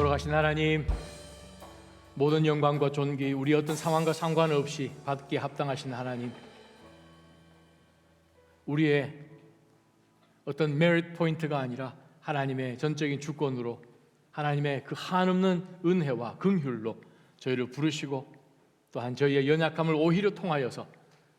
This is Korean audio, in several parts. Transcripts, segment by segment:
걸어가신 하나님, 모든 영광과 존귀 우리 어떤 상황과 상관없이 받기에 합당하신 하나님, 우리의 어떤 메리트 포인트가 아니라 하나님의 전적인 주권으로 하나님의 그 한없는 은혜와 긍휼로 저희를 부르시고 또한 저희의 연약함을 오히려 통하여서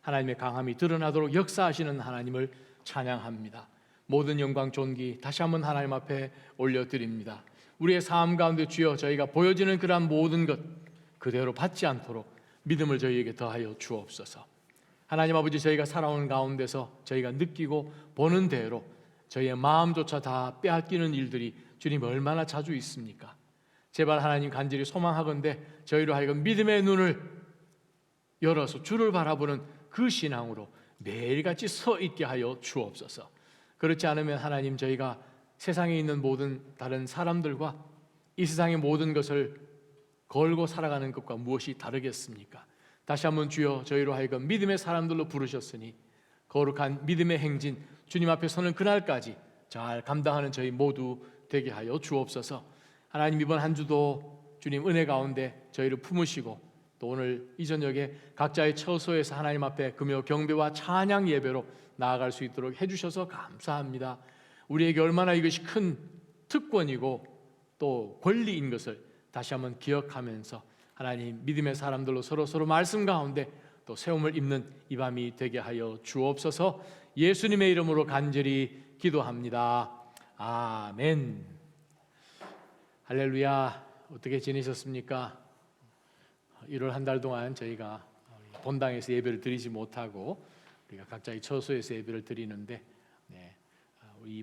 하나님의 강함이 드러나도록 역사하시는 하나님을 찬양합니다. 모든 영광 존귀 다시 한번 하나님 앞에 올려드립니다. 우리의 삶 가운데 주여 저희가 보여지는 그러한 모든 것 그대로 받지 않도록 믿음을 저희에게 더하여 주옵소서. 하나님 아버지, 저희가 살아오는 가운데서 저희가 느끼고 보는 대로 저희의 마음조차 다 빼앗기는 일들이 주님 얼마나 자주 있습니까? 제발 하나님 간절히 소망하건대 저희로 하여금 믿음의 눈을 열어서 주를 바라보는 그 신앙으로 매일같이 서 있게 하여 주옵소서. 그렇지 않으면 하나님, 저희가 세상에 있는 모든 다른 사람들과 이 세상의 모든 것을 걸고 살아가는 것과 무엇이 다르겠습니까? 다시 한번 주여 저희로 하여금 믿음의 사람들로 부르셨으니 거룩한 믿음의 행진 주님 앞에 서는 그날까지 잘 감당하는 저희 모두 되게 하여 주옵소서. 하나님, 이번 한 주도 주님 은혜 가운데 저희를 품으시고 또 오늘 이 저녁에 각자의 처소에서 하나님 앞에 금요 경배와 찬양 예배로 나아갈 수 있도록 해주셔서 감사합니다. 우리에게 얼마나 이것이 큰 특권이고 또 권리인 것을 다시 한번 기억하면서 하나님, 믿음의 사람들로 서로 말씀 가운데 또 세움을 입는 이 밤이 되게 하여 주옵소서. 예수님의 이름으로 간절히 기도합니다. 아멘. 할렐루야. 어떻게 지내셨습니까? 1월 한 달 동안 저희가 본당에서 예배를 드리지 못하고 우리가 각자의 처소에서 예배를 드리는데,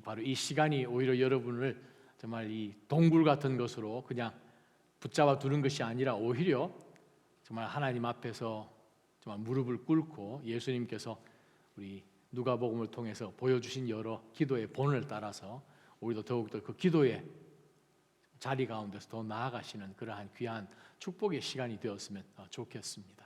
바로 이 시간이 오히려 여러분을 정말 이 동굴 같은 것으로 그냥 붙잡아 두는 것이 아니라 오히려 정말 하나님 앞에서 정말 무릎을 꿇고 예수님께서 우리 누가복음을 통해서 보여주신 여러 기도의 본을 따라서 우리도 더욱더 그 기도의 자리 가운데서 더 나아가시는 그러한 귀한 축복의 시간이 되었으면 좋겠습니다.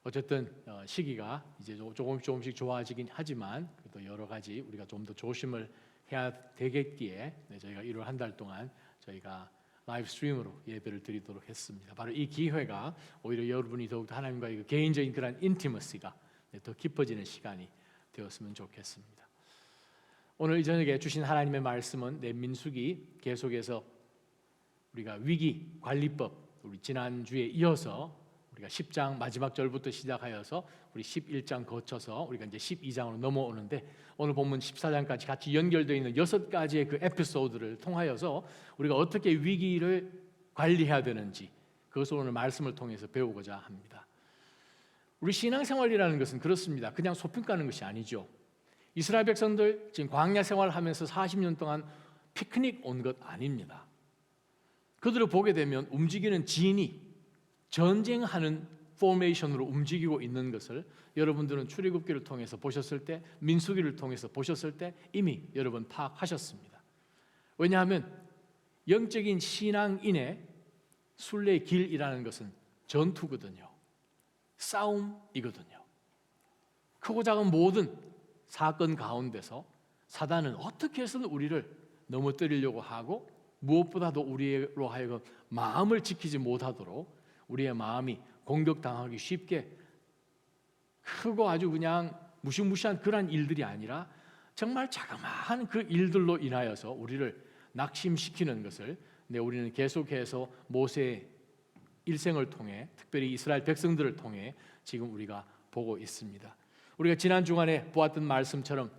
어쨌든 시기가 이제 조금씩 좋아지긴 하지만 또 여러 가지 우리가 좀 더 조심을 해야 되겠기에 저희가 1월 한 달 동안 저희가 라이브 스트림으로 예배를 드리도록 했습니다. 바로 이 기회가 오히려 여러분이 더욱더 하나님과의 그 개인적인 그런 인티머시가 더 깊어지는 시간이 되었으면 좋겠습니다. 오늘 이 저녁에 주신 하나님의 말씀은 민수기 계속해서 우리가 위기 관리법, 우리 지난주에 이어서 우리가 10장 마지막 절부터 시작하여서 우리 11장 거쳐서 우리가 이제 12장으로 넘어오는데, 오늘 본문 14장까지 같이 연결되어 있는 6가지의 그 에피소드를 통하여서 우리가 어떻게 위기를 관리해야 되는지 그것을 오늘 말씀을 통해서 배우고자 합니다. 우리 신앙생활이라는 것은 그렇습니다. 그냥 소풍 가는 것이 아니죠. 이스라엘 백성들 지금 광야 생활하면서 40년 동안 피크닉 온 것 아닙니다. 그들을 보게 되면 움직이는 진이 전쟁하는 포메이션으로 움직이고 있는 것을 여러분들은 출애굽기를 통해서 보셨을 때, 민수기를 통해서 보셨을 때 이미 여러분 파악하셨습니다. 왜냐하면 영적인 신앙인의 순례의 길이라는 것은 전투거든요. 싸움이거든요. 크고 작은 모든 사건 가운데서 사단은 어떻게 해서든 우리를 넘어뜨리려고 하고, 무엇보다도 우리로 하여금 마음을 지키지 못하도록 우리의 마음이 공격당하기 쉽게, 크고 아주 그냥 무시무시한 그런 일들이 아니라 정말 자그마한 그 일들로 인하여서 우리를 낙심시키는 것을 우리는 계속해서 모세의 일생을 통해, 특별히 이스라엘 백성들을 통해 지금 우리가 보고 있습니다. 우리가 지난 주간에 보았던 말씀처럼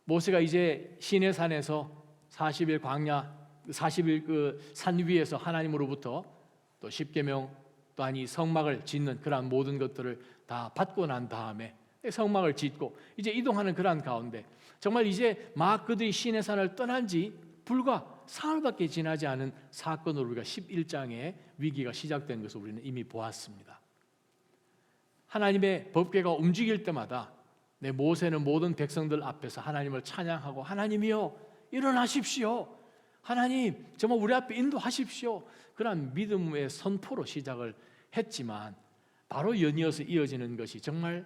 모세가 이제 시내산에서 40일 광야, 40일 그 산 위에서 하나님으로부터 또 십계명 또한 이 성막을 짓는 그러한 모든 것들을 다 받고 난 다음에 성막을 짓고 이제 이동하는 그러한 가운데 정말 이제 막 그들이 시내산을 떠난 지 불과 사흘밖에 지나지 않은 사건으로 우리가 11장의 위기가 시작된 것을 우리는 이미 보았습니다. 하나님의 법궤가 움직일 때마다 모세는 모든 백성들 앞에서 하나님을 찬양하고, 하나님이여 일어나십시오, 하나님 정말 우리 앞에 인도하십시오, 그런 믿음의 선포로 시작을 했지만 바로 연이어서 이어지는 것이 정말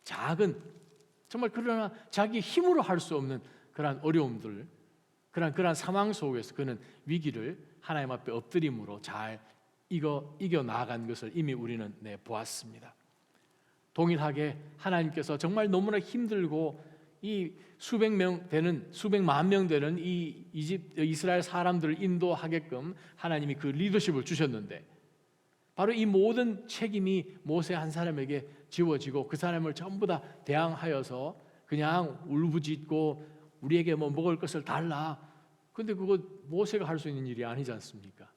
작은, 정말 그러나 자기 힘으로 할 수 없는 그러한 어려움들, 그러한 상황 속에서 그는 위기를 하나님 앞에 엎드림으로 잘 이겨 나아간 것을 이미 우리는 보았습니다. 동일하게 하나님께서 정말 너무나 힘들고 이 수백만 명 되는 이 이스라엘 사람들을 인도하게끔 하나님이 그 리더십을 주셨는데, 바로 이 모든 책임이 모세 한 사람에게 지워지고 그 사람을 전부 다 대항하여서 그냥 울부짖고 우리에게 뭐 먹을 것을 달라. 근데 그거 모세가 할 수 있는 일이 아니지 않습니까?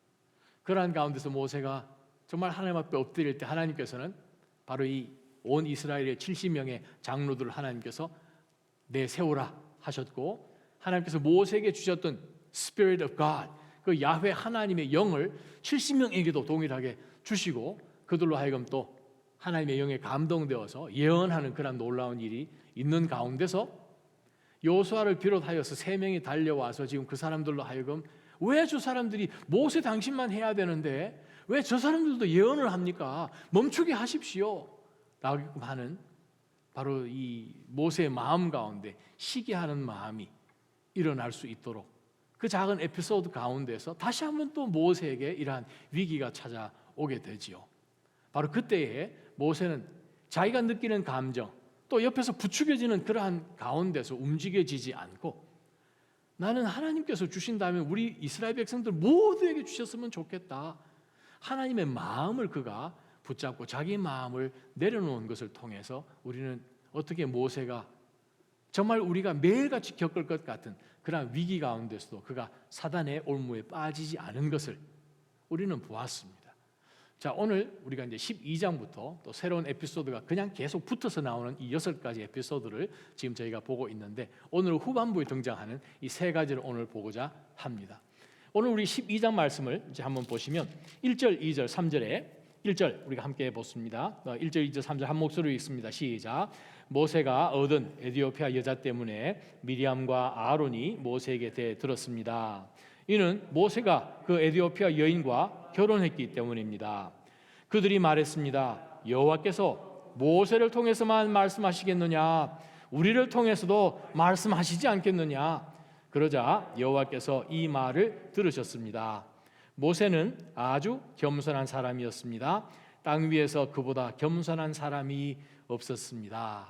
그러한 가운데서 모세가 정말 하나님 앞에 엎드릴 때 하나님께서는 바로 이 온 이스라엘의 70명의 장로들을 하나님께서 내세우라 하셨고, 하나님께서 모세에게 주셨던 Spirit of God, 그 야훼 하나님의 영을 70명에게도 동일하게 주시고, 그들로 하여금 또 하나님의 영에 감동되어서 예언하는 그런 놀라운 일이 있는 가운데서 여호수아를 비롯하여서 3명이 달려와서 지금 그 사람들로 하여금 왜 저 사람들이 모세 당신만 해야 되는데 왜 저 사람들도 예언을 합니까? 멈추게 하십시오 라고 하는, 바로 이 모세의 마음 가운데 시기하는 마음이 일어날 수 있도록 그 작은 에피소드 가운데서 다시 한번 또 모세에게 이러한 위기가 찾아오게 되지요. 바로 그때에 모세는 자기가 느끼는 감정, 또 옆에서 부추겨지는 그러한 가운데서 움직여지지 않고, 나는 하나님께서 주신다면 우리 이스라엘 백성들 모두에게 주셨으면 좋겠다, 하나님의 마음을 그가 붙잡고 자기 마음을 내려놓은 것을 통해서 우리는 어떻게 모세가 정말 우리가 매일같이 겪을 것 같은 그러한 위기 가운데서도 그가 사단의 올무에 빠지지 않은 것을 우리는 보았습니다. 자, 오늘 우리가 이제 12장부터 또 새로운 에피소드가 그냥 계속 붙어서 나오는 이 6가지 에피소드를 지금 저희가 보고 있는데, 오늘 후반부에 등장하는 이 3가지를 오늘 보고자 합니다. 오늘 우리 12장 말씀을 이제 한번 보시면 1절, 2절, 3절에 1절 우리가 함께 보습니다. 1절, 2절, 3절 한 목소리로 읽습니다. 시작. 모세가 얻은 에디오피아 여자 때문에 미리암과 아론이 모세에게 대들었습니다. 이는 모세가 그 에디오피아 여인과 결혼했기 때문입니다. 그들이 말했습니다. 여호와께서 모세를 통해서만 말씀하시겠느냐? 우리를 통해서도 말씀하시지 않겠느냐? 그러자 여호와께서 이 말을 들으셨습니다. 모세는 아주 겸손한 사람이었습니다. 땅 위에서 그보다 겸손한 사람이 없었습니다.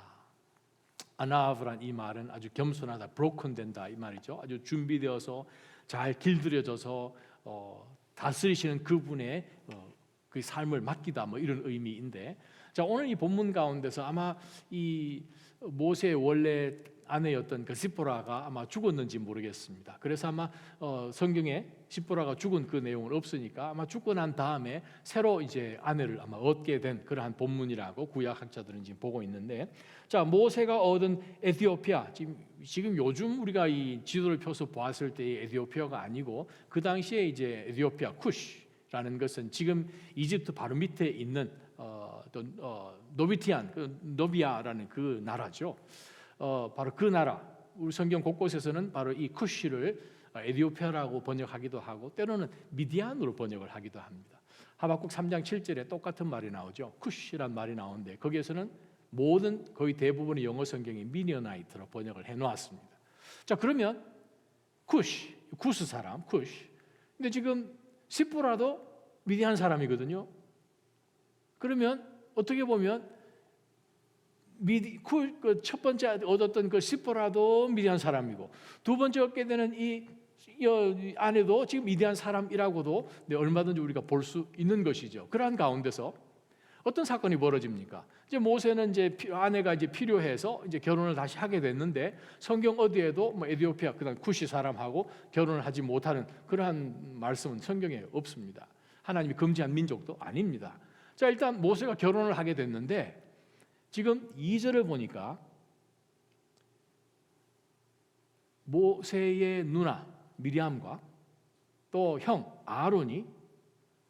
아나브란 이 말은 아주 겸손하다, 브로큰된다 이 말이죠. 아주 준비되어서 잘 길들여져서 다스리시는 그분의 그 삶을 맡기다, 뭐 이런 의미인데, 자, 오늘 이 본문 가운데서 아마 이 모세의 원래 아내였던 그 시보라가 아마 죽었는지 모르겠습니다. 그래서 아마 성경에 시보라가 죽은 그 내용은 없으니까 아마 죽고 난 다음에 새로 이제 아내를 아마 얻게 된 그러한 본문이라고 구약학자들은 지금 보고 있는데, 자, 모세가 얻은 에티오피아, 지금 요즘 우리가 이 지도를 펴서 보았을 때의 에티오피아가 아니고 그 당시에 이제 에티오피아 쿠시라는 것은 지금 이집트 바로 밑에 있는 노비아라는 그 나라죠. 바로 그 나라, 우리 성경 곳곳에서는 바로 이 쿠시를 에디오피아라고 번역하기도 하고 때로는 미디안으로 번역을 하기도 합니다. 하박국 3장 7절에 똑같은 말이 나오죠. 쿠시란 말이 나오는데 거기에서는 모든 거의 대부분의 영어 성경이 미디어나이트로 번역을 해놓았습니다. 자, 그러면 구스 사람, 쿠시. 근데 지금 시보라도 미디안 사람이거든요. 그러면 어떻게 보면 그 첫 번째 얻었던 그 시보라도 미디안 사람이고, 두 번째 얻게 되는 이 아내도 지금 미디안 사람이라고도 얼마든지 우리가 볼 수 있는 것이죠. 그러한 가운데서 어떤 사건이 벌어집니까? 이제 모세는 이제 아내가 이제 필요해서 이제 결혼을 다시 하게 됐는데, 성경 어디에도 뭐 에티오피아 그다음 쿠시 사람하고 결혼을 하지 못하는 그러한 말씀은 성경에 없습니다. 하나님이 금지한 민족도 아닙니다. 자, 일단 모세가 결혼을 하게 됐는데 지금 2절을 보니까 모세의 누나 미리암과 또 형 아론이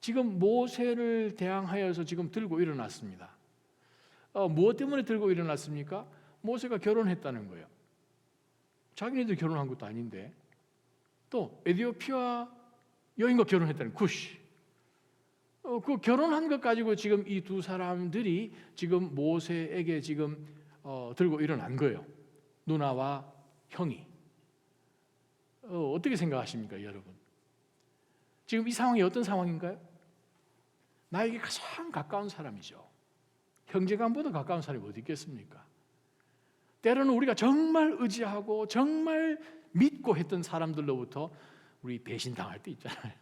지금 모세를 대항하여서 지금 들고 일어났습니다. 무엇 때문에 들고 일어났습니까? 모세가 결혼했다는 거예요. 자기네들 결혼한 것도 아닌데 또 에티오피아 여인과 결혼했다는 쿠시. 그 결혼한 것 가지고 지금 이 두 사람들이 지금 모세에게 지금 들고 일어난 거예요. 누나와 형이. 어떻게 생각하십니까, 여러분? 지금 이 상황이 어떤 상황인가요? 나에게 가장 가까운 사람이죠. 형제간보다 가까운 사람이 어디 있겠습니까? 때로는 우리가 정말 의지하고 정말 믿고 했던 사람들로부터 우리 배신당할 때 있잖아요.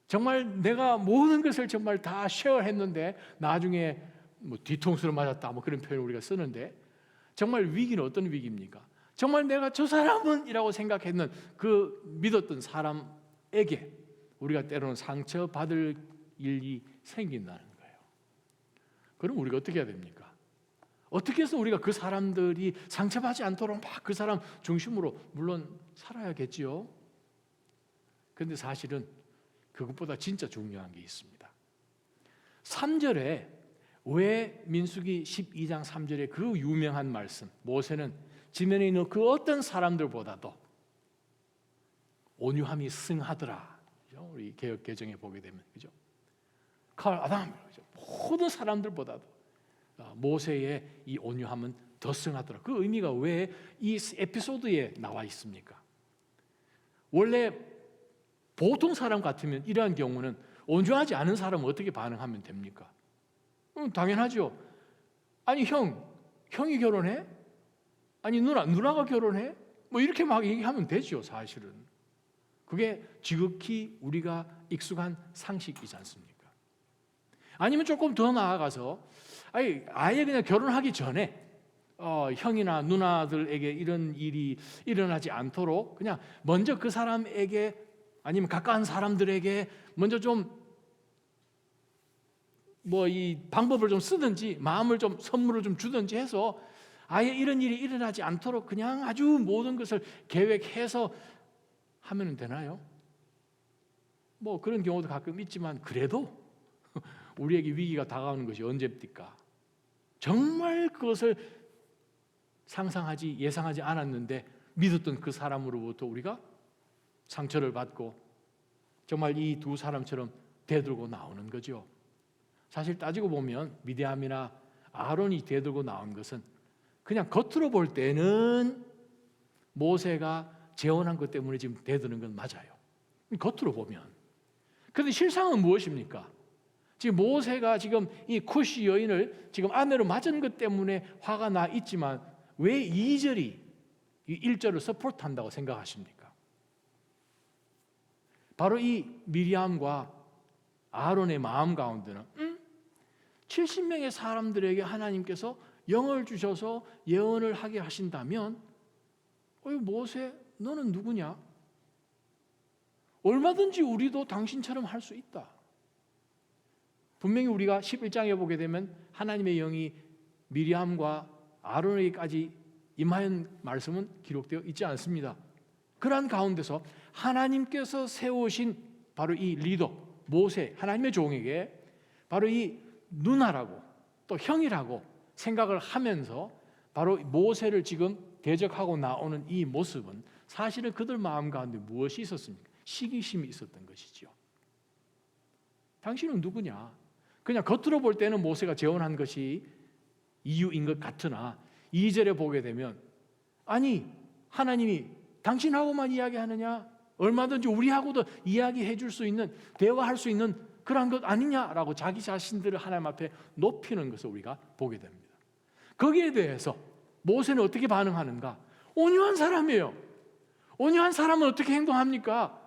정말 내가 모든 것을 정말 다 쉐어했는데 나중에 뭐 뒤통수를 맞았다 뭐 그런 표현을 우리가 쓰는데, 정말 위기는 어떤 위기입니까? 정말 내가 저 사람은 이라고 생각했는 그 믿었던 사람에게 우리가 때로는 상처받을 일이 생긴다는 거예요. 그럼 우리가 어떻게 해야 됩니까? 어떻게 해서 우리가 그 사람들이 상처받지 않도록 막 그 사람 중심으로 물론 살아야겠지요. 그런데 사실은 그것보다 진짜 중요한 게 있습니다. 3절에 왜 민수기 12장 3절에 그 유명한 말씀, 모세는 지면에 있는 그 어떤 사람들보다도 온유함이 승하더라. 우리 개역 개정에 보게 되면, 그죠? 칼 아담, 모든 사람들보다도 모세의 이 온유함은 더 승하더라. 그 의미가 왜 이 에피소드에 나와 있습니까? 원래 보통 사람 같으면 이러한 경우는 온유하지 않은 사람은 어떻게 반응하면 됩니까? 당연하죠. 아니 형이 결혼해? 아니 누나가 결혼해? 뭐 이렇게 막 얘기하면 되죠, 사실은. 그게 지극히 우리가 익숙한 상식이지 않습니까? 아니면 조금 더 나아가서 아예 그냥 결혼하기 전에 형이나 누나들에게 이런 일이 일어나지 않도록 그냥 먼저 그 사람에게 아니면 가까운 사람들에게 먼저 좀 뭐 이 방법을 좀 쓰든지 마음을 좀 선물을 좀 주든지 해서 아예 이런 일이 일어나지 않도록 그냥 아주 모든 것을 계획해서 하면 되나요? 뭐 그런 경우도 가끔 있지만 그래도 우리에게 위기가 다가오는 것이 언제입니까? 정말 그것을 상상하지 예상하지 않았는데 믿었던 그 사람으로부터 우리가 상처를 받고 정말 이 두 사람처럼 대들고 나오는 거죠. 사실 따지고 보면 미디암이나 아론이 대들고 나온 것은 그냥 겉으로 볼 때는 모세가 재혼한 것 때문에 지금 대드는 건 맞아요. 겉으로 보면. 그런데 실상은 무엇입니까? 지금 모세가 지금 이 쿠시 여인을 지금 아내로 맞은 것 때문에 화가 나 있지만 왜 2절이 이 1절을 서포트한다고 생각하십니까? 바로 이 미리암과 아론의 마음 가운데는 70명의 사람들에게 하나님께서 영을 주셔서 예언을 하게 하신다면 모세 너는 누구냐? 얼마든지 우리도 당신처럼 할 수 있다. 분명히 우리가 11장에 보게 되면 하나님의 영이 미리암과 아론에게까지 임하는 말씀은 기록되어 있지 않습니다. 그러한 가운데서 하나님께서 세우신 바로 이 리더 모세, 하나님의 종에게 바로 이 누나라고 또 형이라고 생각을 하면서 바로 모세를 지금 대적하고 나오는 이 모습은 사실은 그들 마음 가운데 무엇이 있었습니까? 시기심이 있었던 것이죠. 당신은 누구냐? 그냥 겉으로 볼 때는 모세가 재혼한 것이 이유인 것 같으나 2절에 보게 되면 아니 하나님이 당신하고만 이야기하느냐? 얼마든지 우리하고도 이야기해 줄 수 있는 대화할 수 있는 그러한 것 아니냐라고 자기 자신들을 하나님 앞에 높이는 것을 우리가 보게 됩니다. 거기에 대해서 모세는 어떻게 반응하는가? 온유한 사람이에요. 온유한 사람은 어떻게 행동합니까?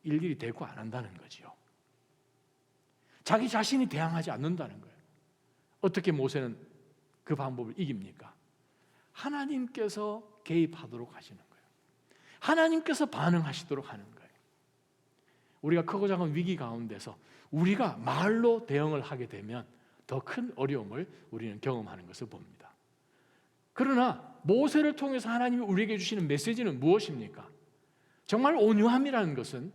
일일이 대꾸 안 한다는 거지요. 자기 자신이 대항하지 않는다는 거예요. 어떻게 모세는 그 방법을 이깁니까? 하나님께서 개입하도록 하시는 거예요. 하나님께서 반응하시도록 하는 거예요. 우리가 크고 작은 위기 가운데서 우리가 말로 대응을 하게 되면 더 큰 어려움을 우리는 경험하는 것을 봅니다. 그러나 모세를 통해서 하나님이 우리에게 주시는 메시지는 무엇입니까? 정말 온유함이라는 것은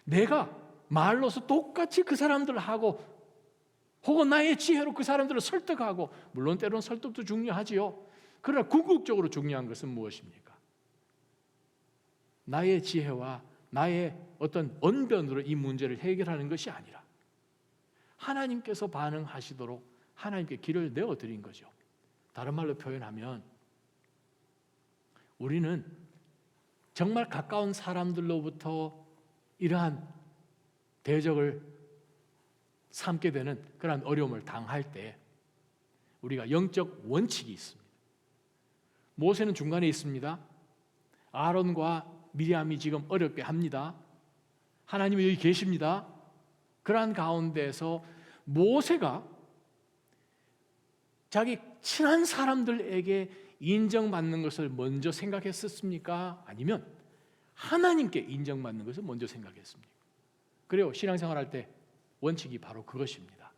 내가 말로서 똑같이 그 사람들을 하고 혹은 나의 지혜로 그 사람들을 설득하고, 물론 때로는 설득도 중요하지요. 그러나 궁극적으로 중요한 것은 무엇입니까? 나의 지혜와 나의 어떤 언변으로 이 문제를 해결하는 것이 아니라 하나님께서 반응하시도록 하나님께 길을 내어드린 거죠. 다른 말로 표현하면 우리는 정말 가까운 사람들로부터 이러한 대적을 삼게 되는 그런 어려움을 당할 때 우리가 영적 원칙이 있습니다. 모세는 중간에 있습니다. 아론과 미리암이 지금 어렵게 합니다. 하나님이 여기 계십니다. 그러한 가운데서 모세가 자기 친한 사람들에게 인정받는 것을 먼저 생각했었습니까? 아니면 하나님께 인정받는 것을 먼저 생각했습니까? 그래요. 신앙생활할 때 원칙이 바로 그것입니다.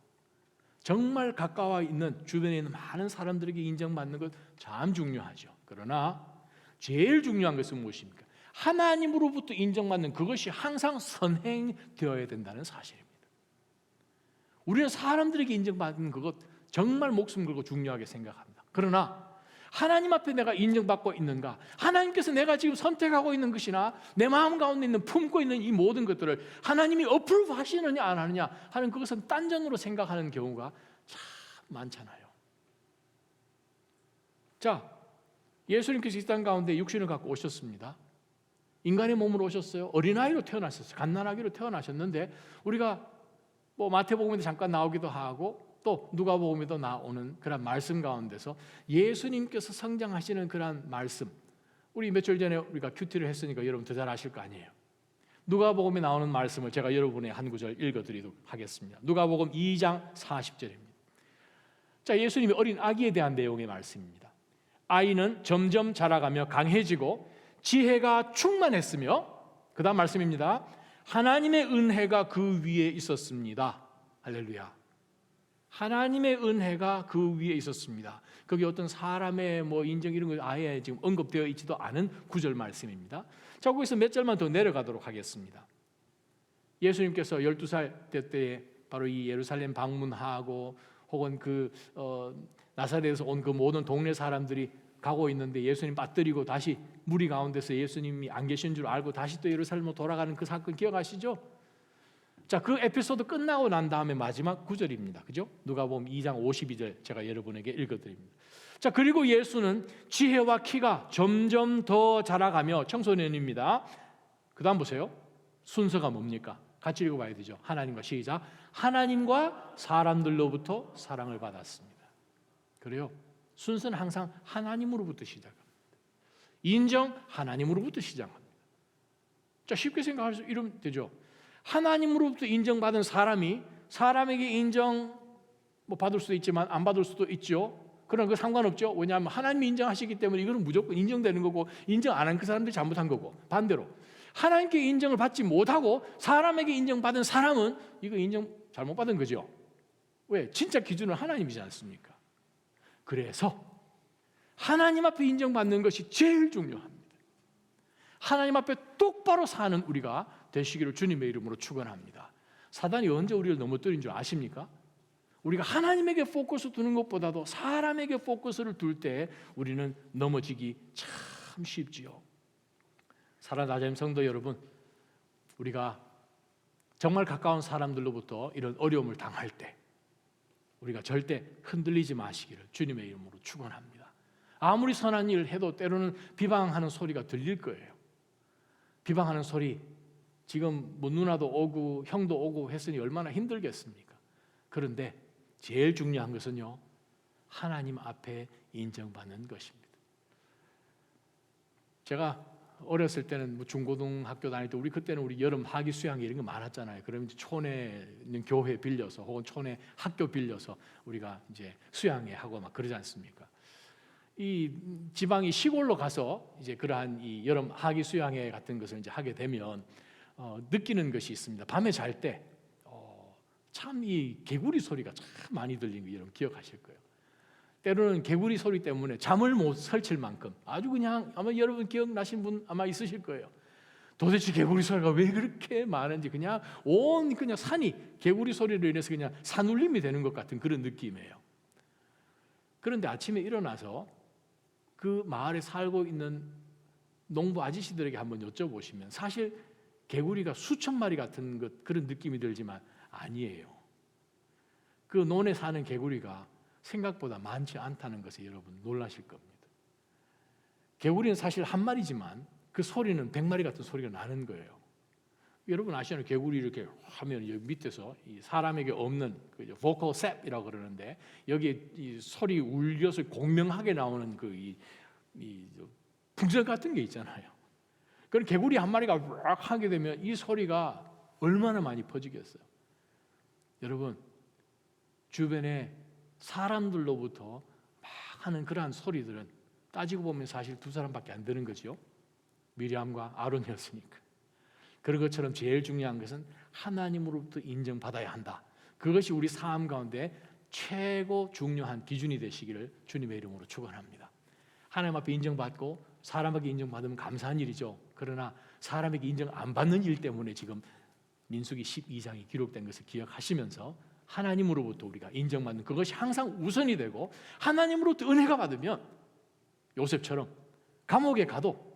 정말 가까워 있는 주변에 있는 많은 사람들에게 인정받는 것 참 중요하죠. 그러나 제일 중요한 것은 무엇입니까? 하나님으로부터 인정받는 그것이 항상 선행되어야 된다는 사실입니다. 우리는 사람들에게 인정받는 그것 정말 목숨 걸고 중요하게 생각합니다. 그러나 하나님 앞에 내가 인정받고 있는가? 하나님께서 내가 지금 선택하고 있는 것이나 내 마음 가운데 있는 품고 있는 이 모든 것들을 하나님이 어프로브 하시느냐 안 하느냐 하는 그것은 딴전으로 생각하는 경우가 참 많잖아요. 자, 예수님께서 이 땅 가운데 육신을 갖고 오셨습니다. 인간의 몸으로 오셨어요. 어린아이로 태어나셨어요. 갓난아기로 태어나셨는데 우리가 마태복음에도 잠깐 나오기도 하고 또 누가복음에도 나오는 그런 말씀 가운데서 예수님께서 성장하시는 그런 말씀, 우리 며칠 전에 우리가 큐티를 했으니까 여러분 더 잘 아실 거 아니에요. 누가복음에 나오는 말씀을 제가 여러분의 한 구절 읽어드리도록 하겠습니다. 누가복음 2장 40절입니다. 자, 예수님이 어린 아기에 대한 내용의 말씀입니다. 아이는 점점 자라가며 강해지고 지혜가 충만했으며, 그 다음 말씀입니다. 하나님의 은혜가 그 위에 있었습니다. 할렐루야. 하나님의 은혜가 그 위에 있었습니다. 거기 어떤 사람의 인정 이런 거 아예 지금 언급되어 있지도 않은 구절 말씀입니다. 자, 거기서 몇 절만 더 내려가도록 하겠습니다. 예수님께서 12살 때에 바로 이 예루살렘 방문하고 혹은 나사렛에서 온 그 모든 동네 사람들이 가고 있는데 예수님 빠뜨리고 다시 무리 가운데서 예수님이 안 계신 줄 알고 다시 또 예루살렘으로 돌아가는 그 사건 기억하시죠? 자, 그 에피소드 끝나고 난 다음에 마지막 구절입니다. 그죠? 누가복음 2장 52절 제가 여러분에게 읽어드립니다. 자, 그리고 예수는 지혜와 키가 점점 더 자라가며 청소년입니다. 그 다음 보세요. 순서가 뭡니까? 같이 읽어봐야 되죠. 하나님과 시작. 하나님과 사람들로부터 사랑을 받았습니다. 그래요. 순서는 항상 하나님으로부터 시작합니다. 인정 하나님으로부터 시작합니다. 자, 쉽게 생각할 수 이러면 되죠. 하나님으로부터 인정받은 사람이 사람에게 인정 받을 수도 있지만 안 받을 수도 있죠. 그러나 그 상관없죠. 왜냐하면 하나님이 인정하시기 때문에 이거는 무조건 인정되는 거고 인정 안 한 그 사람들이 잘못한 거고, 반대로 하나님께 인정을 받지 못하고 사람에게 인정받은 사람은 이거 인정 잘못 받은 거죠. 왜? 진짜 기준은 하나님이지 않습니까? 그래서 하나님 앞에 인정받는 것이 제일 중요합니다. 하나님 앞에 똑바로 사는 우리가 되시기를 주님의 이름으로 축원합니다. 사단이 언제 우리를 넘어뜨린 줄 아십니까? 우리가 하나님에게 포커스 두는 것보다도 사람에게 포커스를 둘 때 우리는 넘어지기 참 쉽지요. 사랑하는 하나님 성도 여러분, 우리가 정말 가까운 사람들로부터 이런 어려움을 당할 때 우리가 절대 흔들리지 마시기를 주님의 이름으로 축원합니다. 아무리 선한 일을 해도 때로는 비방하는 소리가 들릴 거예요. 비방하는 소리, 지금 누나도 오고 형도 오고 했으니 얼마나 힘들겠습니까? 그런데 제일 중요한 것은요, 하나님 앞에 인정받는 것입니다. 제가 어렸을 때는 중고등학교 다닐 때 우리 그때는 우리 여름 학위 수양 이런 거 많았잖아요. 그러면 이제 촌에 있는 교회 빌려서 혹은 촌에 학교 빌려서 우리가 이제 수양회 하고 막 그러지 않습니까? 이 지방이 시골로 가서 이제 그러한 이 여름 학위 수양회 같은 것을 이제 하게 되면 느끼는 것이 있습니다. 밤에 잘 때 참 이 개구리 소리가 참 많이 들리는 거 여러분 기억하실 거예요. 때로는 개구리 소리 때문에 잠을 못 설칠 만큼 아주 그냥 아마 여러분 기억나신 분 아마 있으실 거예요. 도대체 개구리 소리가 왜 그렇게 많은지 그냥 그냥 산이 개구리 소리로 인해서 그냥 산울림이 되는 것 같은 그런 느낌이에요. 그런데 아침에 일어나서 그 마을에 살고 있는 농부 아저씨들에게 한번 여쭤보시면 사실 개구리가 수천 마리 같은 그런 느낌이 들지만 아니에요. 그 논에 사는 개구리가 생각보다 많지 않다는 것에 여러분 놀라실 겁니다. 개구리는 사실 한 마리지만 그 소리는 100마리 같은 소리가 나는 거예요. 여러분 아시잖아요. 개구리 이렇게 하면 여기 밑에서 이 사람에게 없는 그 vocal sap이라고 그러는데 여기 이 소리 울려서 공명하게 나오는 이 풍선 같은 게 있잖아요. 그런 개구리 한 마리가 막 하게 되면 이 소리가 얼마나 많이 퍼지겠어요. 여러분 주변에 사람들로부터 막 하는 그러한 소리들은 따지고 보면 사실 두 사람밖에 안 되는 거죠. 미리암과 아론이었으니까. 그런 것처럼 제일 중요한 것은 하나님으로부터 인정받아야 한다. 그것이 우리 삶 가운데 최고 중요한 기준이 되시기를 주님의 이름으로 축원합니다. 하나님 앞에 인정받고 사람에게 인정받으면 감사한 일이죠. 그러나 사람에게 인정 안 받는 일 때문에 지금 민수기 12장이 기록된 것을 기억하시면서 하나님으로부터 우리가 인정받는 그것이 항상 우선이 되고 하나님으로부터 은혜가 받으면 요셉처럼 감옥에 가도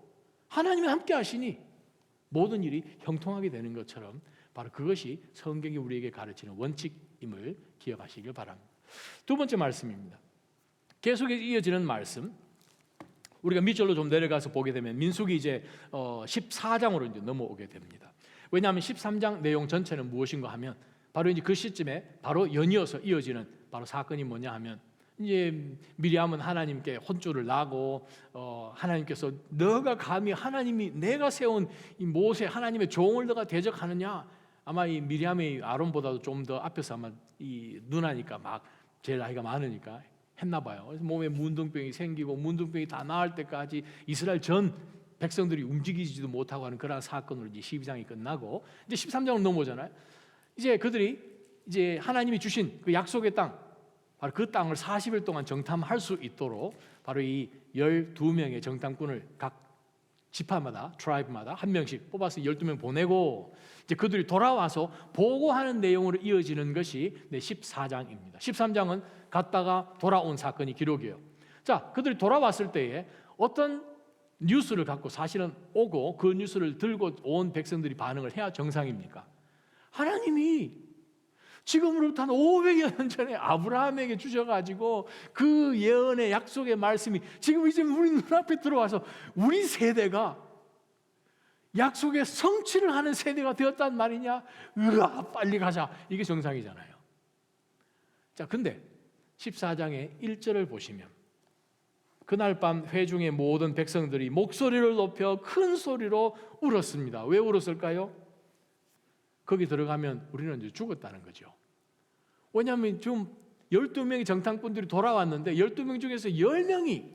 하나님이 함께 하시니 모든 일이 형통하게 되는 것처럼 바로 그것이 성경이 우리에게 가르치는 원칙임을 기억하시길 바랍니다. 두 번째 말씀입니다. 계속 이어지는 말씀, 우리가 밑절로 좀 내려가서 보게 되면 민수기 이제 14장으로 이제 넘어오게 됩니다. 왜냐하면 13장 내용 전체는 무엇인가 하면 바로 이제 그 시점에 바로 연이어서 이어지는 바로 사건이 뭐냐 하면 이제 미리암은 하나님께 혼쭐을 나고 하나님께서 너가 감히 하나님이 내가 세운 이 모세 하나님의 종을 너가 대적하느냐. 아마 이 미리암이 아론보다도 좀 더 앞에서 아마 이 누나니까 막 제일 나이가 많으니까 했나 봐요. 그래서 몸에 문둥병이 생기고 문둥병이 다 나을 때까지 이스라엘 전 백성들이 움직이지도 못하고 하는 그런 사건으로 이제 12장이 끝나고 이제 13장으로 넘어오잖아요. 이제 그들이 이제 하나님이 주신 그 약속의 땅, 바로 그 땅을 40일 동안 정탐할 수 있도록 바로 이 12명의 정탐꾼을 각 지파마다, 트라이브마다 한 명씩 뽑아서 12명 보내고 이제 그들이 돌아와서 보고하는 내용으로 이어지는 것이 14장입니다. 13장은 갔다가 돌아온 사건이 기록이에요. 자, 그들이 돌아왔을 때에 어떤 뉴스를 갖고 사실은 오고 그 뉴스를 들고 온 백성들이 반응을 해야 정상입니까? 하나님이 지금으로부터 한 500여 년 전에 아브라함에게 주셔가지고 그 예언의 약속의 말씀이 지금 이제 우리 눈앞에 들어와서 우리 세대가 약속의 성취를 하는 세대가 되었단 말이냐? 으아, 빨리 가자. 이게 정상이잖아요. 자, 근데 14장의 1절을 보시면 그날 밤 회중의 모든 백성들이 목소리를 높여 큰 소리로 울었습니다. 왜 울었을까요? 거기 들어가면 우리는 이제 죽었다는 거죠. 왜냐하면 지금 12명의 정탐꾼들이 돌아왔는데 12명 중에서 10명이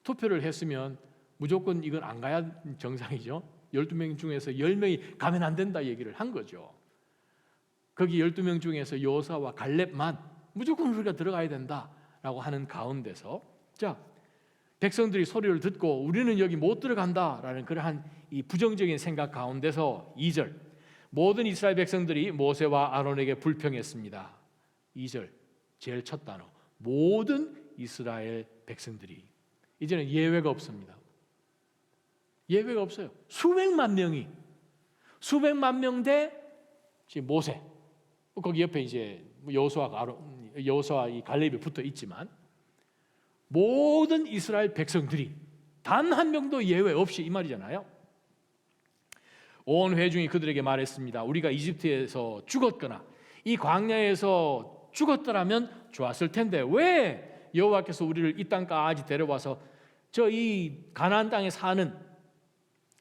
투표를 했으면 무조건 이건 안 가야 정상이죠. 12명 중에서 10명이 가면 안 된다 얘기를 한 거죠. 거기 12명 중에서 여호수아와 갈렙만 무조건 우리가 들어가야 된다라고 하는 가운데서 자, 백성들이 소리를 듣고 우리는 여기 못 들어간다라는 그러한 이 부정적인 생각 가운데서 2절 모든 이스라엘 백성들이 모세와 아론에게 불평했습니다. 2절 제일 첫 단어 모든 이스라엘 백성들이 이제는 예외가 없습니다. 예외가 없어요. 수백만 명이 수백만 명 대 모세 거기 옆에 이제 여호수아와 이 갈렙이 붙어 있지만 모든 이스라엘 백성들이 단 한 명도 예외 없이 이 말이잖아요. 온 회중이 그들에게 말했습니다. 우리가 이집트에서 죽었거나 이 광야에서 죽었더라면 좋았을 텐데 왜 여호와께서 우리를 이 땅까지 데려와서 저 이 가나안 땅에 사는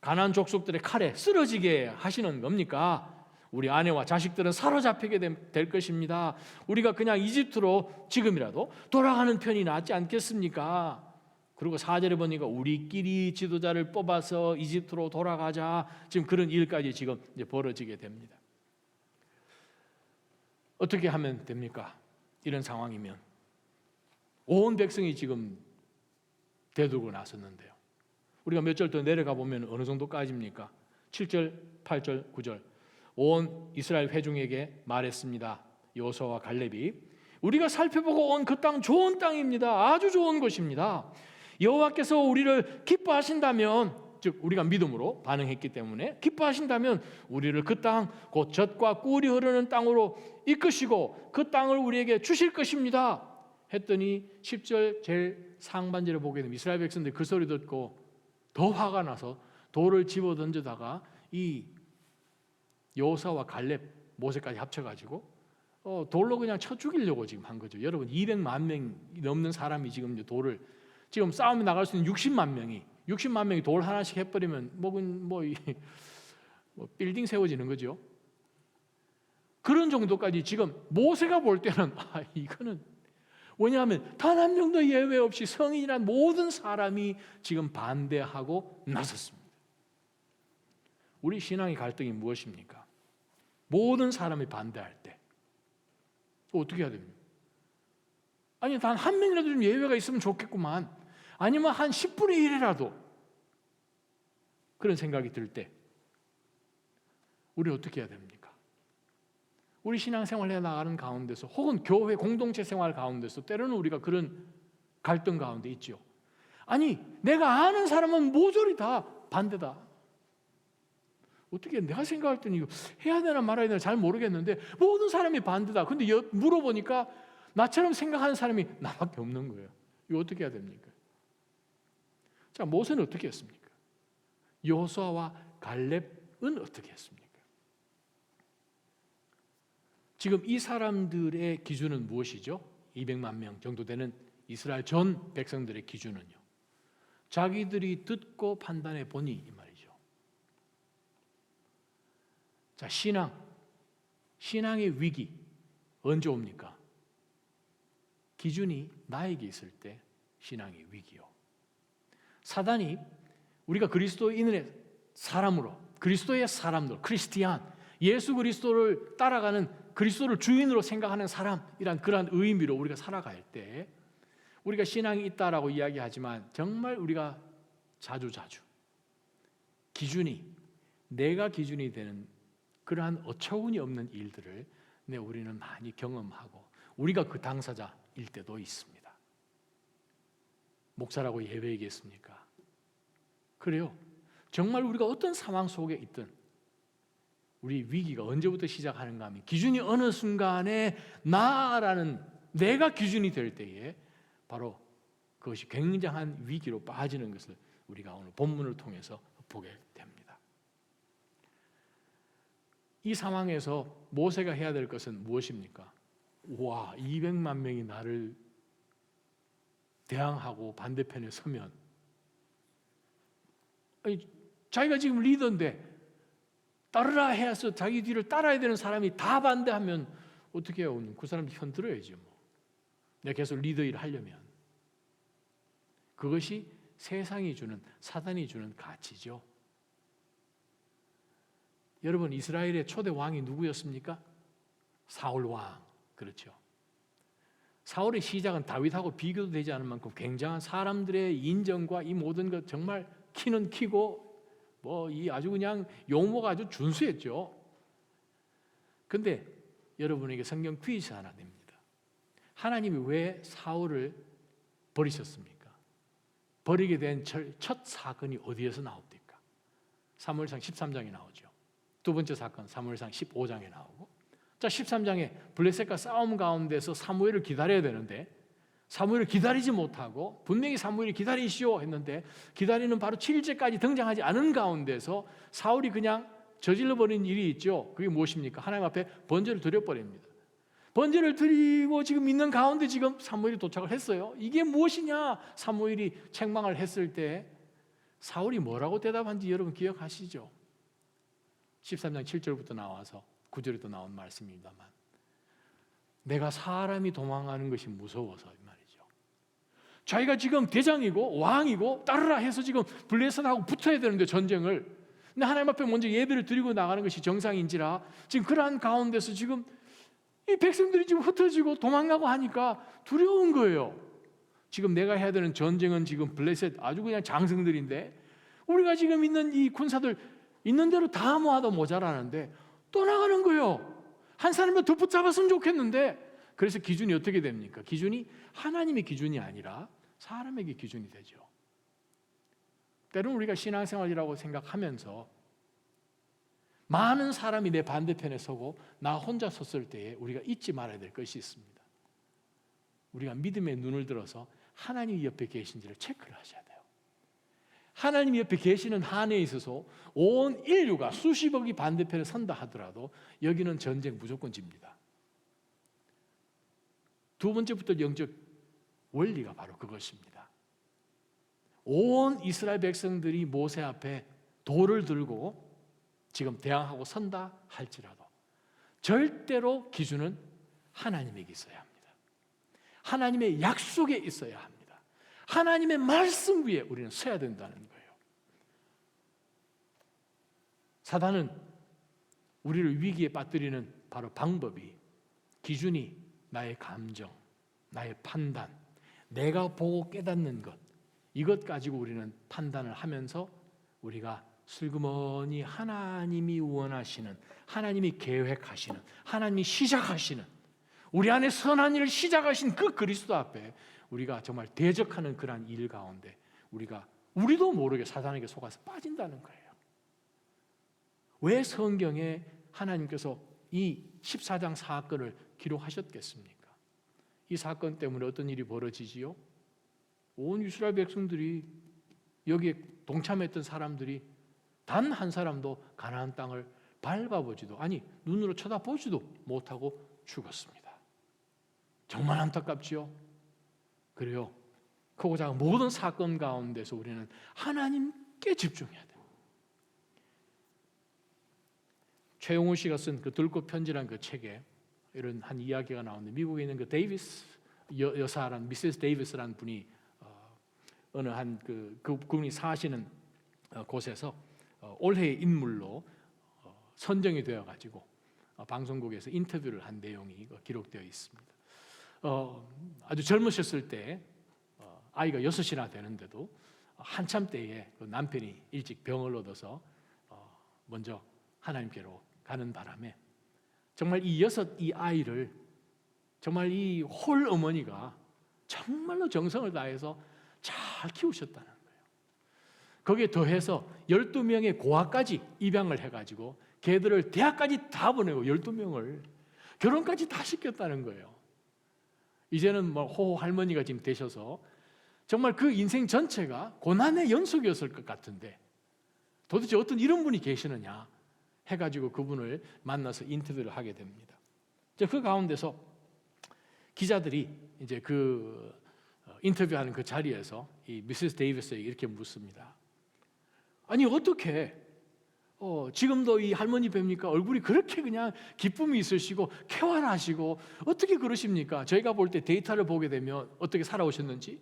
가나안 족속들의 칼에 쓰러지게 하시는 겁니까? 우리 아내와 자식들은 사로잡히게 될 것입니다. 우리가 그냥 이집트로 지금이라도 돌아가는 편이 낫지 않겠습니까? 그리고 4절에 보니까 우리끼리 지도자를 뽑아서 이집트로 돌아가자. 지금 그런 일까지 지금 이제 벌어지게 됩니다. 어떻게 하면 됩니까? 이런 상황이면 온 백성이 지금 대들고 나섰는데요. 우리가 몇 절 더 내려가 보면 어느 정도까지입니까? 7절, 8절, 9절 온 이스라엘 회중에게 말했습니다. 여호수아와 갈렙이 우리가 살펴보고 온 그 땅 좋은 땅입니다. 아주 좋은 곳입니다. 여호와께서 우리를 기뻐하신다면 즉 우리가 믿음으로 반응했기 때문에 기뻐하신다면 우리를 그 땅 곧 젖과 꿀이 흐르는 땅으로 이끄시고 그 땅을 우리에게 주실 것입니다 했더니 10절 제일 상반절에 보게 되면 이스라엘 백성들이 그 소리 듣고 더 화가 나서 돌을 집어 던져다가 이 여호수아와 갈렙, 모세까지 합쳐가지고 돌로 그냥 쳐 죽이려고 지금 한 거죠. 여러분 200만 명이 넘는 사람이 지금 돌을 지금 싸움에 나갈 수 있는 60만 명이 돌 하나씩 해버리면 뭐 빌딩 세워지는 거죠. 그런 정도까지 지금 모세가 볼 때는 이거는 왜냐하면 단 한 명도 예외 없이 성인이란 모든 사람이 지금 반대하고 나섰습니다. 우리 신앙의 갈등이 무엇입니까? 모든 사람이 반대할 때 어떻게 해야 됩니까? 아니 단 한 명이라도 좀 예외가 있으면 좋겠구만. 아니면 한 10분의 1이라도 그런 생각이 들 때 우리 어떻게 해야 됩니까? 우리 신앙생활 해 나가는 가운데서 혹은 교회 공동체 생활 가운데서 때로는 우리가 그런 갈등 가운데 있죠. 아니 내가 아는 사람은 모조리 다 반대다. 어떻게 내가 생각할 때는 이거 해야 되나 말아야 되나 잘 모르겠는데 모든 사람이 반대다. 근데 물어보니까 나처럼 생각하는 사람이 나밖에 없는 거예요. 이거 어떻게 해야 됩니까? 자, 모세는 어떻게 했습니까? 여호수아와 갈렙은 어떻게 했습니까? 지금 이 사람들의 기준은 무엇이죠? 200만 명 정도 되는 이스라엘 전 백성들의 기준은요. 자기들이 듣고 판단해 보니 이 말이죠. 자, 신앙의 위기 언제 옵니까? 기준이 나에게 있을 때 신앙의 위기요. 사단이 우리가 그리스도인의 사람으로, 그리스도의 사람들, 크리스티안, 예수 그리스도를 따라가는 그리스도를 주인으로 생각하는 사람이란 그러한 의미로 우리가 살아갈 때 우리가 신앙이 있다라고 이야기하지만 정말 우리가 자주 기준이 내가 기준이 되는 그러한 어처구니 없는 일들을 우리는 많이 경험하고 우리가 그 당사자일 때도 있습니다. 목사라고 예외이겠습니까? 그래요. 정말 우리가 어떤 상황 속에 있든 우리 위기가 언제부터 시작하는가 하면 기준이 어느 순간에 나라는 내가 기준이 될 때에 바로 그것이 굉장한 위기로 빠지는 것을 우리가 오늘 본문을 통해서 보게 됩니다. 이 상황에서 모세가 해야 될 것은 무엇입니까? 와, 200만 명이 나를 대항하고 반대편에 서면 자기가 지금 리더인데 따르라 해서 자기 뒤를 따라야 되는 사람이 다 반대하면 어떻게 해요? 그 사람 편들어야죠. 내가 계속 리더 일을 하려면. 그것이 세상이 주는, 사단이 주는 가치죠. 여러분, 이스라엘의 초대 왕이 누구였습니까? 사울 왕. 그렇죠. 사울의 시작은 다윗하고 비교도 되지 않을 만큼 굉장한 사람들의 인정과 이 모든 것 정말 키는 키고 이 아주 그냥 용모가 아주 준수했죠. 근데 여러분에게 성경 퀴즈 하나 냅니다. 하나님이 왜 사울을 버리셨습니까? 버리게 된 첫 사건이 어디에서 나옵니까? 사무엘상 13장에 나오죠. 두 번째 사건 사무엘상 15장에 나오고, 자 13장에 블레셋과 싸움 가운데서 사무엘을 기다려야 되는데 사무엘을 기다리지 못하고 분명히 사무엘이 기다리시오 했는데 기다리는 바로 7일째까지 등장하지 않은 가운데서 사울이 그냥 저질러버린 일이 있죠. 그게 무엇입니까? 하나님 앞에 번제를 드려버립니다. 번제를 드리고 지금 있는 가운데 지금 사무엘이 도착을 했어요. 이게 무엇이냐? 사무엘이 책망을 했을 때 사울이 뭐라고 대답한지 여러분 기억하시죠? 13장 7절부터 나와서 9절에도 나온 말씀입니다만 내가 사람이 도망가는 것이 무서워서 이 말이죠. 자기가 지금 대장이고 왕이고 따르라 해서 지금 블레셋하고 붙어야 되는데 전쟁을, 근데 하나님 앞에 먼저 예배를 드리고 나가는 것이 정상인지라 지금 그러한 가운데서 지금 이 백성들이 지금 흩어지고 도망가고 하니까 두려운 거예요. 지금 내가 해야 되는 전쟁은 지금 블레셋 아주 그냥 장성들인데 우리가 지금 있는 이 군사들 있는 대로 다 모아도 모자라는데 떠나가는 거예요. 한 사람을 더 붙잡았으면 좋겠는데, 그래서 기준이 어떻게 됩니까? 기준이 하나님의 기준이 아니라 사람에게 기준이 되죠. 때로는 우리가 신앙생활이라고 생각하면서 많은 사람이 내 반대편에 서고 나 혼자 섰을 때에 우리가 잊지 말아야 될 것이 있습니다. 우리가 믿음의 눈을 들어서 하나님이 옆에 계신지를 체크를 하셔야 돼요. 하나님 옆에 계시는 한에 있어서 온 인류가 수십억이 반대편에 선다 하더라도 여기는 전쟁 무조건 집니다. 두 번째부터 영적 원리가 바로 그것입니다. 온 이스라엘 백성들이 모세 앞에 돌을 들고 지금 대항하고 선다 할지라도 절대로 기준은 하나님에게 있어야 합니다. 하나님의 약속에 있어야 합니다. 하나님의 말씀 위에 우리는 서야 된다는 거예요. 사단은 우리를 위기에 빠뜨리는 바로 방법이, 기준이 나의 감정, 나의 판단, 내가 보고 깨닫는 것, 이것 가지고 우리는 판단을 하면서 우리가 슬그머니 하나님이 원하시는, 하나님이 계획하시는, 하나님이 시작하시는, 우리 안에 선한 일을 시작하신 그 그리스도 앞에 우리가 정말 대적하는 그러한 일 가운데 우리도 모르게 사단에게 속아서 빠진다는 거예요. 왜 성경에 하나님께서 이 14장 사건을 기록하셨겠습니까? 이 사건 때문에 어떤 일이 벌어지지요? 온 이스라엘 백성들이, 여기에 동참했던 사람들이 단 한 사람도 가나안 땅을 밟아보지도, 아니 눈으로 쳐다보지도 못하고 죽었습니다. 정말 안타깝지요? 그래요. 크고 작은 모든 사건 가운데서 우리는 하나님께 집중해야 돼요. 최용우 씨가 쓴 그 들꽃 편지라는 그 책에 이런 한 이야기가 나오는데, 미국에 있는 그 데이비스 여사라는, 미세스 데이비스라는 분이 어느 한 그분이 사시는 곳에서 올해의 인물로 선정이 되어 가지고 방송국에서 인터뷰를 한 내용이 기록되어 있습니다. 아주 젊으셨을 때 아이가 6이나 되는데도 한참 때에 그 남편이 일찍 병을 얻어서 먼저 하나님께로 가는 바람에 정말 이 아이를 정말 이 홀 어머니가 정말로 정성을 다해서 잘 키우셨다는 거예요. 거기에 더해서 12명의 고아까지 입양을 해가지고 걔들을 대학까지 다 보내고 12명을 결혼까지 다 시켰다는 거예요. 이제는 뭐 호호 할머니가 지금 되셔서 정말 그 인생 전체가 고난의 연속이었을 것 같은데 도대체 어떤 이런 분이 계시느냐 해가지고 그분을 만나서 인터뷰를 하게 됩니다. 그 가운데서 기자들이 이제 그 인터뷰하는 그 자리에서 이 미세스 데이비스에게 이렇게 묻습니다. 아니 어떻게 지금도 이 할머니 뵙니까 얼굴이 그렇게 그냥 기쁨이 있으시고 쾌활하시고 어떻게 그러십니까? 저희가 볼 때 데이터를 보게 되면 어떻게 살아오셨는지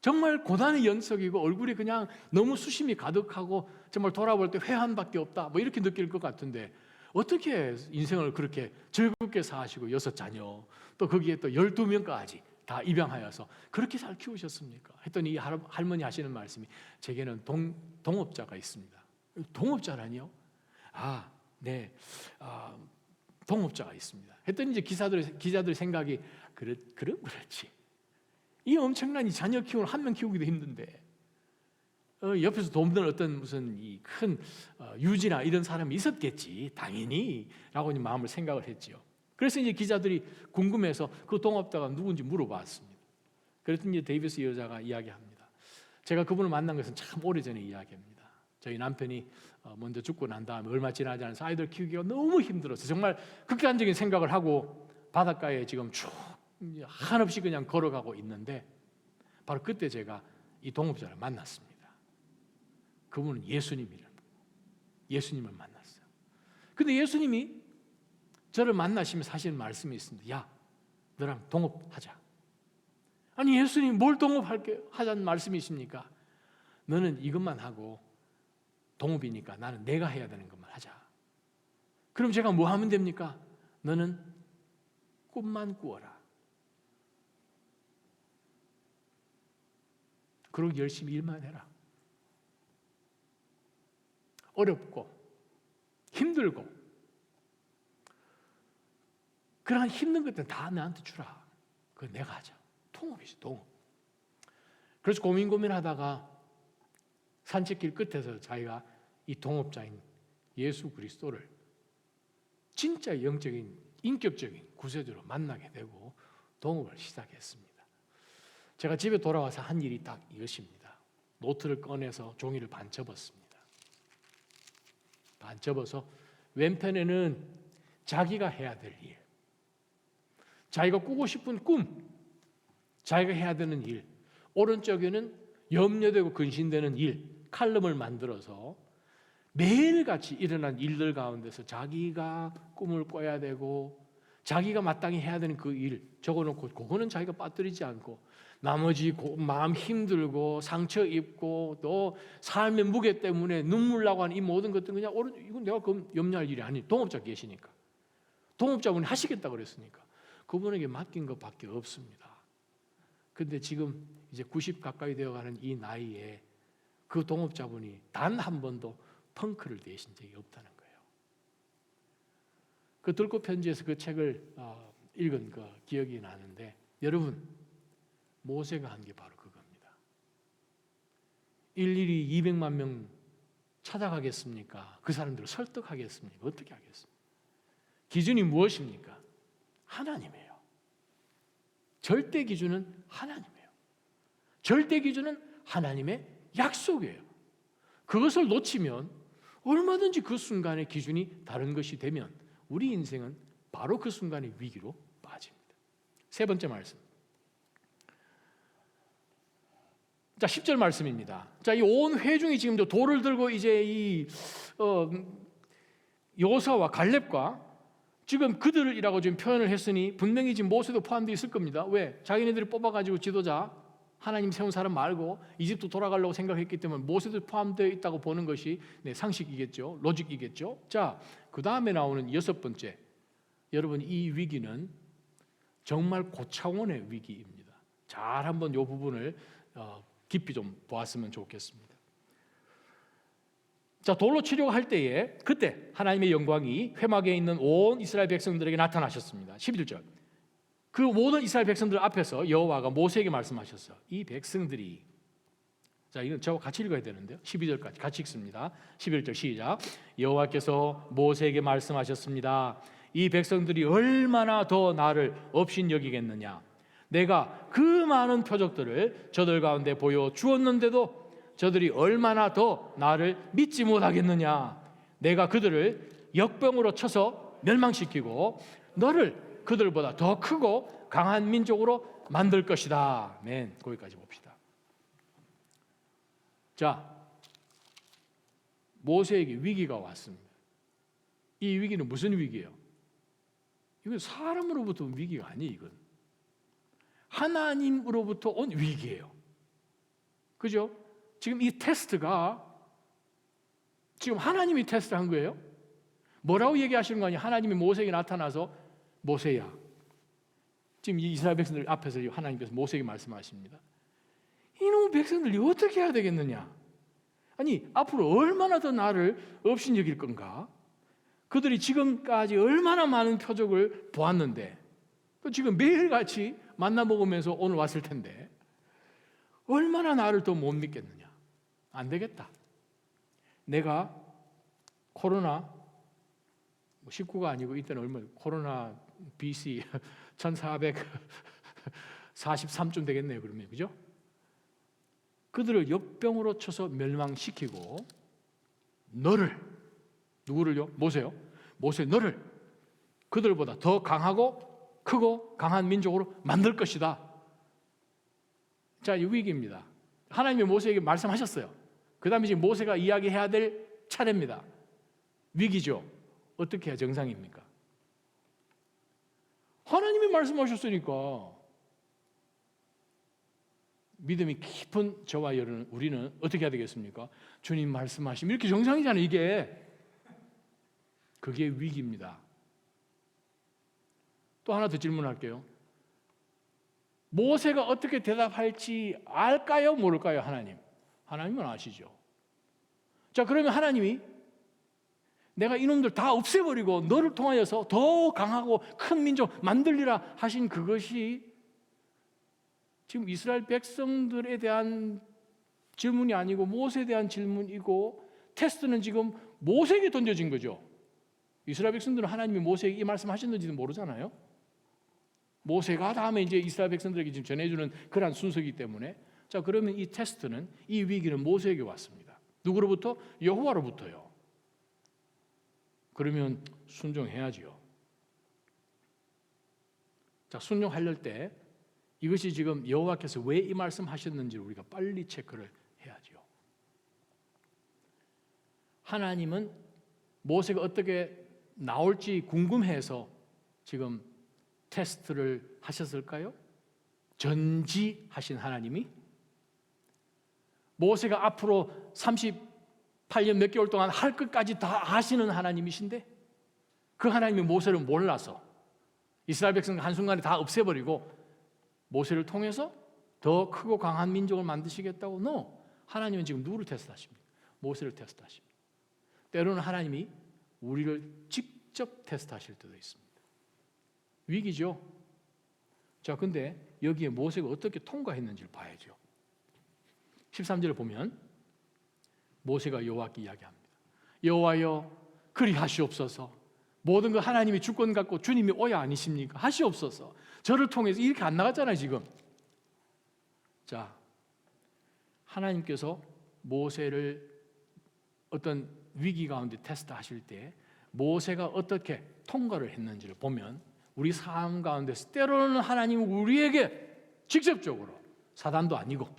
정말 고난의 연속이고 얼굴이 그냥 너무 수심이 가득하고 정말 돌아볼 때 회한밖에 없다 뭐 이렇게 느낄 것 같은데 어떻게 인생을 그렇게 즐겁게 사시고 6자녀 또 거기에 또 12명까지 다 입양하여서 그렇게 잘 키우셨습니까? 했더니 이 할머니 하시는 말씀이, 제게는 동업자가 있습니다. 동업자라니요? 네, 동업자가 있습니다. 했더니 이제 기자들 생각이 그럼 그렇지. 이 엄청난 이 자녀 키우는 한 명 키우기도 힘든데 옆에서 돕는 어떤 무슨 이 큰 유지나 이런 사람이 있었겠지 당연히라고 마음을 생각을 했지요. 그래서 이제 기자들이 궁금해서 그 동업자가 누군지 물어봤습니다. 그랬더니 이제 데이비스 여자가 이야기합니다. 제가 그분을 만난 것은 참 오래전에 이야기입니다. 저희 남편이 먼저 죽고 난 다음에 얼마 지나지 않아서 아이들 키우기가 너무 힘들어서 정말 극단적인 생각을 하고 바닷가에 지금 쭉 한없이 그냥 걸어가고 있는데 바로 그때 제가 이 동업자를 만났습니다. 그분은 예수님을 만났어요. 근데 예수님이 저를 만나시면서 하시는 말씀이 있습니다. 야, 너랑 동업하자. 아니 예수님 뭘 동업하자는 말씀이십니까? 너는 이것만 하고 동업이니까 나는 내가 해야 되는 것만 하자. 그럼 제가 뭐 하면 됩니까? 너는 꿈만 꾸어라. 그러고 열심히 일만 해라. 어렵고 힘들고 그러한 힘든 것들은 다 나한테 주라. 그거 내가 하자. 동업이지, 동업. 그래서 고민하다가 산책길 끝에서 자기가 이 동업자인 예수 그리스도를 진짜 영적인, 인격적인 구세주로 만나게 되고 동업을 시작했습니다. 제가 집에 돌아와서 한 일이 딱 이것입니다. 노트를 꺼내서 종이를 반 접었습니다. 반 접어서 왼편에는 자기가 해야 될 일, 자기가 꾸고 싶은 꿈, 자기가 해야 되는 일, 오른쪽에는 염려되고 근심되는 일, 칼럼을 만들어서 매일같이 일어난 일들 가운데서 자기가 꿈을 꿔야 되고 자기가 마땅히 해야 되는 그 일 적어놓고, 그거는 자기가 빠뜨리지 않고 나머지 마음 힘들고 상처 입고 또 삶의 무게 때문에 눈물 나고 하는 이 모든 것들은 그냥 이건 내가 그럼 염려할 일이 아니. 동업자 계시니까, 동업자분이 하시겠다고 그랬으니까 그분에게 맡긴 것밖에 없습니다. 근데 지금 이제 90 가까이 되어가는 이 나이에 그 동업자분이 단 한 번도 펑크를 내신 적이 없다는 거예요. 그 들꽃 편지에서 그 책을 읽은 그 기억이 나는데, 여러분, 모세가 한 게 바로 그겁니다. 일일이 200만 명 찾아가겠습니까? 그 사람들을 설득하겠습니까? 어떻게 하겠습니까? 기준이 무엇입니까? 하나님이에요. 절대 기준은 하나님이에요. 절대 기준은 하나님의 약속이에요. 그것을 놓치면 얼마든지 그 순간의 기준이 다른 것이 되면 우리 인생은 바로 그 순간의 위기로 빠집니다. 세 번째 말씀. 자, 10절 말씀입니다. 자, 이 온 회중이 지금 돌을 들고 이제 이 여호수아와 갈렙과 지금 그들이라고 지금 표현을 했으니 분명히 지금 모세도 포함되어 있을 겁니다. 왜? 자기네들이 뽑아가지고 지도자, 하나님 세운 사람 말고 이집트 돌아가려고 생각했기 때문에 모세도 포함되어 있다고 보는 것이 상식이겠죠. 로직이겠죠. 자, 그 다음에 나오는 여섯 번째. 여러분, 이 위기는 정말 고차원의 위기입니다. 잘 한번 이 부분을 깊이 좀 보았으면 좋겠습니다. 자, 돌로 치려고 할 때에 그때 하나님의 영광이 회막에 있는 온 이스라엘 백성들에게 나타나셨습니다. 11절. 그 모든 이스라엘 백성들 앞에서 여호와가 모세에게 말씀하셨어요. 이 백성들이, 자, 이건 저와 같이 읽어야 되는데요. 12절까지 같이 읽습니다. 11절 시작. 여호와께서 모세에게 말씀하셨습니다. 이 백성들이 얼마나 더 나를 업신여기겠느냐. 내가 그 많은 표적들을 저들 가운데 보여주었는데도 저들이 얼마나 더 나를 믿지 못하겠느냐. 내가 그들을 역병으로 쳐서 멸망시키고 너를 그들보다 더 크고 강한 민족으로 만들 것이다. 아멘. 거기까지 봅시다. 자, 모세에게 위기가 왔습니다. 이 위기는 무슨 위기예요? 이건 사람으로부터 온 위기가 아니에요. 이건 하나님으로부터 온 위기예요. 그죠? 지금 이 테스트가 지금 하나님이 테스트한 거예요. 뭐라고 얘기하시는 거 아니에요? 하나님이 모세에게 나타나서 모세야, 지금 이 이스라엘 백성들 앞에서 하나님께서 모세에게 말씀하십니다. 이놈의 백성들이 어떻게 해야 되겠느냐? 아니, 앞으로 얼마나 더 나를 업신여길 건가? 그들이 지금까지 얼마나 많은 표적을 보았는데, 또 지금 매일같이 만나 먹으면서 오늘 왔을 텐데 얼마나 나를 더 못 믿겠느냐? 안 되겠다. 내가 코로나 19가 아니고 이때는 얼마, 코로나 BC 1443쯤 되겠네요. 그러면, 그죠? 그들을 역병으로 쳐서 멸망시키고 너를, 누구를요? 모세요. 모세, 너를 그들보다 더 강하고 크고 강한 민족으로 만들 것이다. 자, 이 위기입니다. 하나님이 모세에게 말씀하셨어요. 그 다음에 지금 모세가 이야기해야 될 차례입니다. 위기죠. 어떻게 해야 정상입니까? 하나님이 말씀하셨으니까 믿음이 깊은 저와 여러분, 우리는 어떻게 해야 되겠습니까? 주님 말씀하시면 이렇게 정상이잖아요. 이게 그게 위기입니다. 또 하나 더 질문할게요. 모세가 어떻게 대답할지 알까요? 모를까요? 하나님은 아시죠. 자, 그러면 하나님이 내가 이놈들 다 없애버리고 너를 통하여서 더 강하고 큰 민족 만들리라 하신 그것이 지금 이스라엘 백성들에 대한 질문이 아니고 모세에 대한 질문이고, 테스트는 지금 모세에게 던져진 거죠. 이스라엘 백성들은 하나님이 모세에게 이 말씀하셨는지도 모르잖아요. 모세가 다음에 이제 이스라엘 백성들에게 지금 전해주는 그러한 순서이기 때문에 자, 그러면 이 테스트는, 이 위기는 모세에게 왔습니다. 누구로부터? 여호와로부터요. 그러면 순종해야지요. 자, 순종하려 때 이것이 지금 여호와께서 왜 이 말씀 하셨는지 우리가 빨리 체크를 해야죠. 하나님은 모세가 어떻게 나올지 궁금해서 지금 테스트를 하셨을까요? 전지하신 하나님이 모세가 앞으로 38년 몇 개월 동안 할 것까지 다 아시는 하나님이신데 그 하나님이 모세를 몰라서 이스라엘 백성 한순간에 다 없애버리고 모세를 통해서 더 크고 강한 민족을 만드시겠다고? No. 하나님은 지금 누구를 테스트하십니까? 모세를 테스트하십니다. 때로는 하나님이 우리를 직접 테스트하실 때도 있습니다. 위기죠. 자, 근데 여기에 모세가 어떻게 통과했는지를 봐야죠. 13절을 보면 모세가 여호와께 이야기합니다. 여호와여, 그리하시옵소서. 모든 거 하나님이 주권 갖고 주님이 오야 아니십니까? 하시옵소서. 저를 통해서 이렇게 안 나갔잖아요, 지금. 자, 하나님께서 모세를 어떤 위기 가운데 테스트하실 때 모세가 어떻게 통과를 했는지를 보면 우리 삶 가운데서 때로는 하나님은 우리에게 직접적으로, 사단도 아니고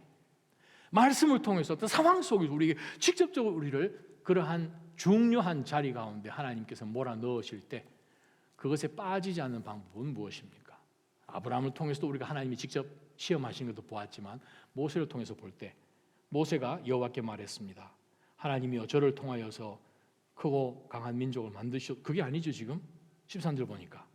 말씀을 통해서 어떤 상황 속에서 우리에게 직접적으로 우리를 그러한 중요한 자리 가운데 하나님께서 몰아넣으실 때 그것에 빠지지 않는 방법은 무엇입니까? 아브라함을 통해서도 우리가 하나님이 직접 시험하신 것도 보았지만 모세를 통해서 볼 때 모세가 여호와께 말했습니다. 하나님이여, 저를 통하여서 크고 강한 민족을 만드시오. 그게 아니죠, 지금 13절 보니까.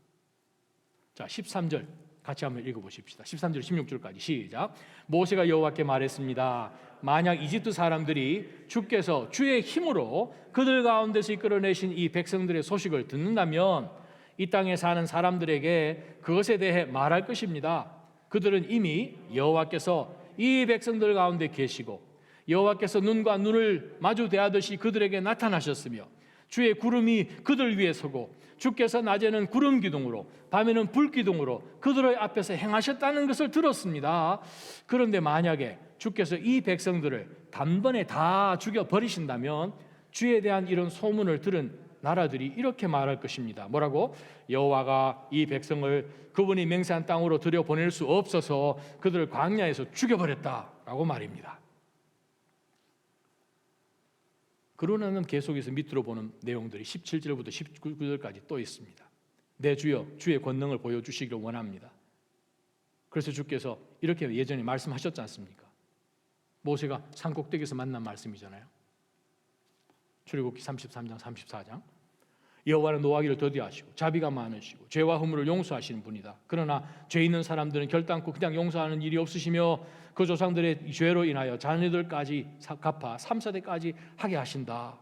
자, 13절 같이 한번 읽어보십시다. 13절 16절까지 시작. 모세가 여호와께 말했습니다. 만약 이집트 사람들이 주께서 주의 힘으로 그들 가운데서 이끌어내신 이 백성들의 소식을 듣는다면 이 땅에 사는 사람들에게 그것에 대해 말할 것입니다. 그들은 이미 여호와께서 이 백성들 가운데 계시고 여호와께서 눈과 눈을 마주 대하듯이 그들에게 나타나셨으며 주의 구름이 그들 위에 서고 주께서 낮에는 구름 기둥으로 밤에는 불 기둥으로 그들의 앞에서 행하셨다는 것을 들었습니다. 그런데 만약에 주께서 이 백성들을 단번에 다 죽여버리신다면 주에 대한 이런 소문을 들은 나라들이 이렇게 말할 것입니다. 뭐라고? 여호와가 이 백성을 그분이 맹세한 땅으로 들여보낼 수 없어서 그들을 광야에서 죽여버렸다라고 말입니다. 그러나는 계속해서 밑으로 보는 내용들이 17절부터 19절까지 또 있습니다. 내 주여, 주의 권능을 보여주시기를 원합니다. 그래서 주께서 이렇게 예전에 말씀하셨지 않습니까? 모세가 산꼭대기에서 만난 말씀이잖아요. 출애굽기 33장 34장. 여호와는 노하기를 더디하시고 자비가 많으시고 죄와 허물을 용서하시는 분이다. 그러나 죄 있는 사람들은 결단코 그냥 용서하는 일이 없으시며 그 조상들의 죄로 인하여 자녀들까지 갚아 3세대까지 하게 하신다.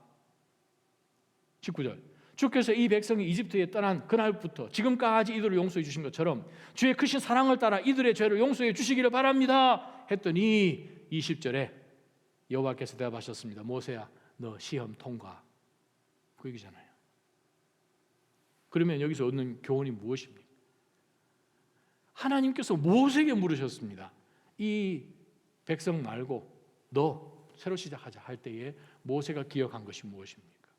19절. 주께서 이 백성이 이집트에 떠난 그날부터 지금까지 이들을 용서해 주신 것처럼 주의 크신 사랑을 따라 이들의 죄를 용서해 주시기를 바랍니다. 했더니 20절에 여호와께서 대답하셨습니다. 모세야, 너 시험 통과. 그 얘기잖아요. 그러면 여기서 얻는 교훈이 무엇입니까? 하나님께서 모세에게 물으셨습니다. 이 백성 말고 너 새로 시작하자 할 때에 모세가 기억한 것이 무엇입니까?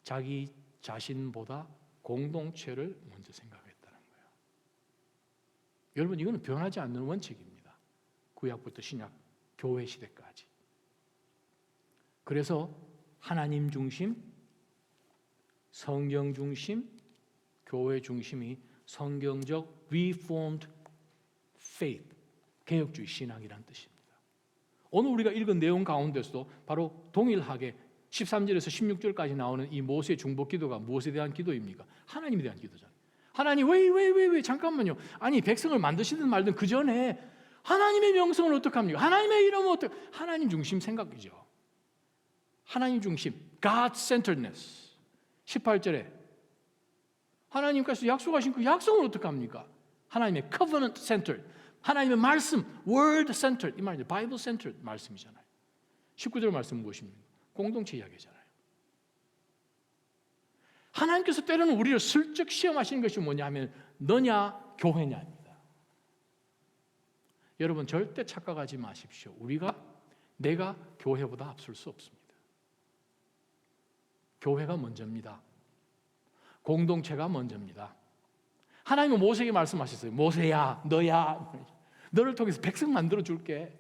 자기 자신보다 공동체를 먼저 생각했다는 거예요. 여러분, 이거는 변하지 않는 원칙입니다. 구약부터 신약, 교회 시대까지. 그래서 하나님 중심, 성경 중심, 교회 중심이 성경적 Reformed Faith, 개혁주의 신앙이란 뜻입니다. 오늘 우리가 읽은 내용 가운데서도 바로 동일하게 13절에서 16절까지 나오는 이 모세의 중복 기도가 무엇에 대한 기도입니까? 하나님에 대한 기도잖아요. 하나님 왜 잠깐만요. 아니 백성을 만드시든 말든 그 전에 하나님의 명성을 어떡합니까? 하나님의 이름은 하나님 중심 생각이죠. 하나님 중심, God-centeredness. 18절에 하나님께서 약속하신 그 약속을 어떡합니까? 하나님의 covenant-centered, 하나님의 말씀, word-centered, 이 말이죠. Bible-centered 말씀이잖아요. 19절 말씀은 무엇입니까? 공동체 이야기잖아요. 하나님께서 때로는 우리를 슬쩍 시험하시는 것이 뭐냐 하면 너냐 교회냐입니다. 여러분 절대 착각하지 마십시오. 내가 교회보다 앞설 수 없습니다. 교회가 먼저입니다. 공동체가 먼저입니다. 하나님은 모세에게 말씀하셨어요. 모세야, 너를 통해서 백성 만들어 줄게.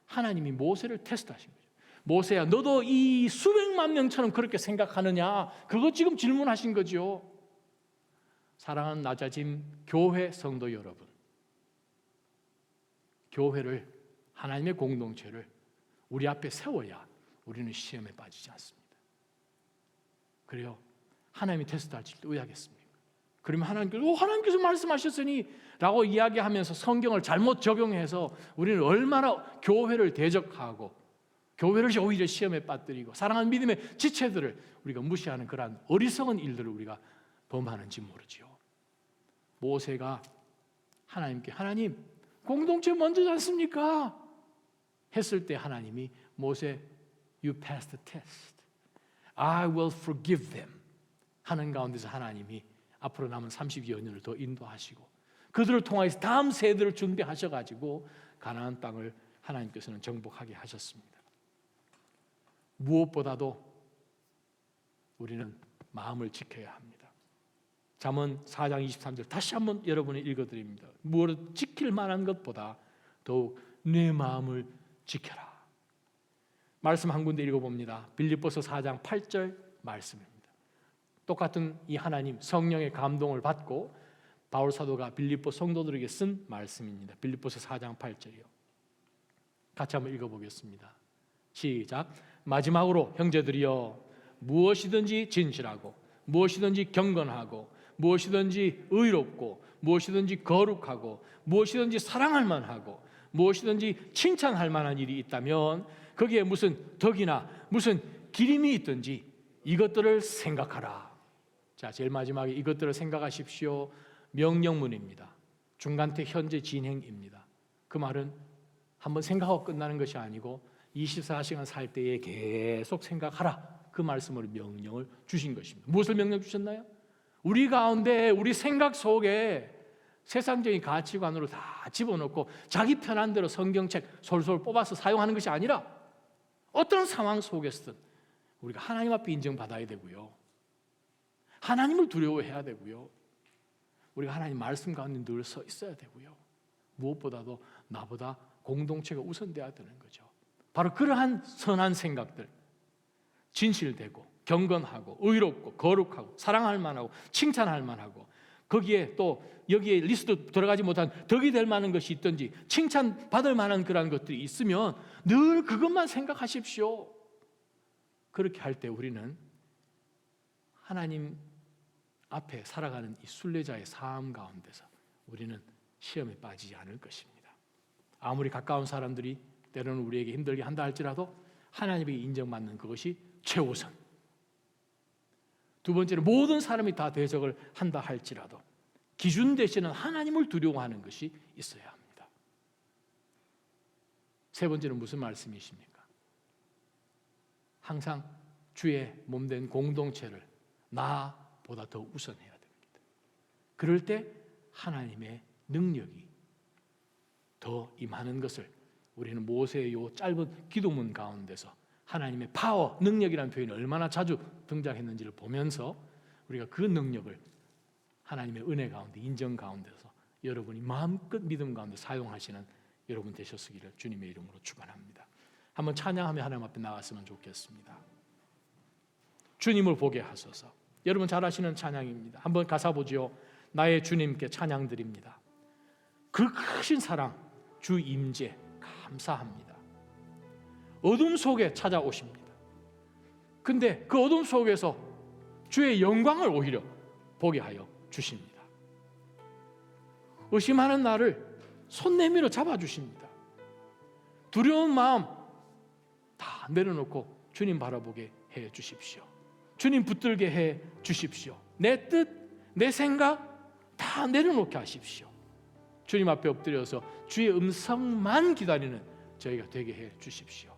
하나님이 모세를 테스트하신 거죠. 모세야, 너도 이 수백만 명처럼 그렇게 생각하느냐? 그거 지금 질문하신 거죠. 사랑하는 낮아짐 교회 성도 여러분, 교회를, 하나님의 공동체를 우리 앞에 세워야 우리는 시험에 빠지지 않습니다. 그래요. 하나님이 테스트하실 때 왜 하겠습니까? 그러면 하나님께서 말씀하셨으니 라고 이야기하면서 성경을 잘못 적용해서 우리는 얼마나 교회를 대적하고 교회를 오히려 시험에 빠뜨리고 사랑하는 믿음의 지체들을 우리가 무시하는 그러한 어리석은 일들을 우리가 범하는지 모르지요. 모세가 하나님께 하나님 공동체 먼저지 않습니까? 했을 때 하나님이 모세 You passed the test. I will forgive them. 하는 가운데서 하나님이 앞으로 남은 30여 년을 더 인도하시고 그들을 통해서 다음 세대를 준비하셔가지고 가나안 땅을 하나님께서는 정복하게 하셨습니다. 무엇보다도 우리는 마음을 지켜야 합니다. 잠언 4장 23절 다시 한번 여러분이 읽어드립니다. 무엇을 지킬 만한 것보다 더욱 내 마음을 지켜라. 말씀 한 군데 읽어봅니다. 빌립보서 4장 8절 말씀입니다. 똑같은 이 하나님 성령의 감동을 받고 바울 사도가 빌립보 성도들에게 쓴 말씀입니다. 빌립보서 4장 8절이요. 같이 한번 읽어보겠습니다. 시작. 마지막으로 형제들이여 무엇이든지 진실하고 무엇이든지 경건하고 무엇이든지 의롭고 무엇이든지 거룩하고 무엇이든지 사랑할 만하고 무엇이든지 칭찬할 만한 일이 있다면 거기에 무슨 덕이나 무슨 기림이 있든지 이것들을 생각하라. 자, 제일 마지막에 이것들을 생각하십시오. 명령문입니다. 중간태 현재 진행입니다. 그 말은 한번 생각하고 끝나는 것이 아니고 24시간 살 때에 계속 생각하라. 그 말씀으로 명령을 주신 것입니다. 무엇을 명령 주셨나요? 우리 가운데 우리 생각 속에 세상적인 가치관으로 다 집어넣고 자기 편한 대로 성경책 솔솔 뽑아서 사용하는 것이 아니라 어떤 상황 속에서든 우리가 하나님 앞에 인정받아야 되고요. 하나님을 두려워해야 되고요. 우리가 하나님 말씀 가운데 늘 서 있어야 되고요. 무엇보다도 나보다 공동체가 우선돼야 되는 거죠. 바로 그러한 선한 생각들, 진실되고 경건하고 의롭고 거룩하고 사랑할 만하고 칭찬할 만하고 거기에 또 여기에 리스트 들어가지 못한 덕이 될 만한 것이 있든지 칭찬받을 만한 그런 것들이 있으면 늘 그것만 생각하십시오. 그렇게 할 때 우리는 하나님 앞에 살아가는 이 순례자의 삶 가운데서 우리는 시험에 빠지지 않을 것입니다. 아무리 가까운 사람들이 때로는 우리에게 힘들게 한다 할지라도 하나님에게 인정받는 그것이 최우선. 두 번째로 모든 사람이 다 대적을 한다 할지라도 기준 대신은 하나님을 두려워하는 것이 있어야 합니다. 세 번째는 무슨 말씀이십니까? 항상 주의 몸된 공동체를 나보다 더 우선해야 됩니다. 그럴 때 하나님의 능력이 더 임하는 것을 우리는 모세의 요 짧은 기도문 가운데서 하나님의 파워, 능력이라는 표현이 얼마나 자주 등장했는지를 보면서 우리가 그 능력을 하나님의 은혜 가운데, 인정 가운데서 여러분이 마음껏 믿음 가운데 사용하시는 여러분 되셨으기를 주님의 이름으로 축원합니다. 한번 찬양하며 하나님 앞에 나갔으면 좋겠습니다. 주님을 보게 하소서. 여러분 잘 아시는 찬양입니다. 한번 가사 보지요. 나의 주님께 찬양 드립니다. 그 크신 사랑, 주 임재 감사합니다. 어둠 속에 찾아오십니다. 근데 그 어둠 속에서 주의 영광을 오히려 보게 하여 주십니다. 의심하는 나를 손 내밀어 잡아주십니다. 두려운 마음 다 내려놓고 주님 바라보게 해 주십시오. 주님 붙들게 해 주십시오. 내 뜻, 내 생각 다 내려놓게 하십시오. 주님 앞에 엎드려서 주의 음성만 기다리는 저희가 되게 해 주십시오.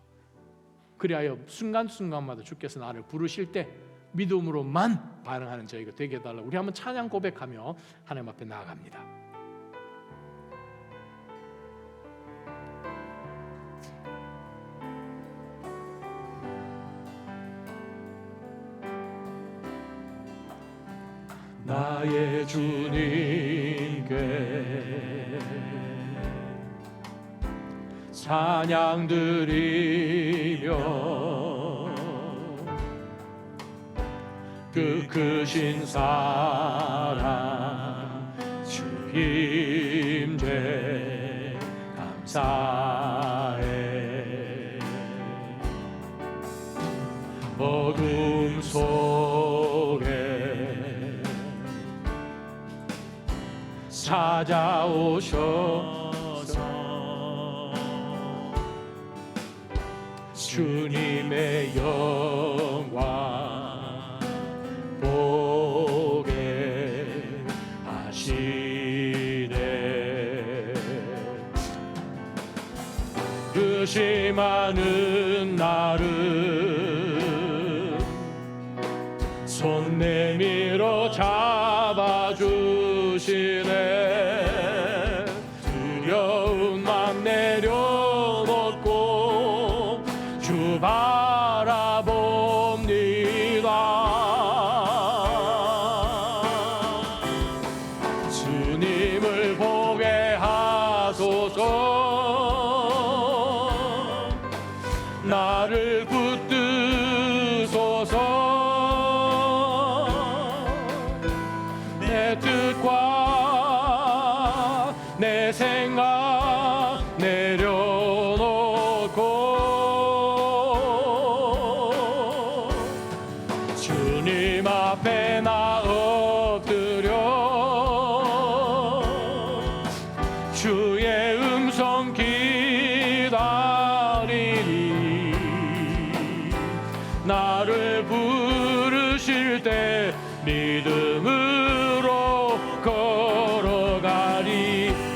그리하여 순간순간마다 주께서 나를 부르실 때 믿음으로만 반응하는 저희가 되게 해달라고 우리 한번 찬양 고백하며 하나님 앞에 나아갑니다. 나의 주님께 찬양 드리며 그 크신 사랑 주 힘제 감사해. 어둠 속에 찾아오셔서 주님의 영광 보게 하시네. 의심하는 나를 손 내밀어 잡아주시네. 두려운 맘 내려놓고 주 바라봅니다. 주님을 보게 하소서. 나를 붙드소서. 내 뜻과 내 생각 내려놓고 주님 앞에 나 엎드려 주의 음성 기다리니 나를 부르실 때 믿음으로 걸어가리.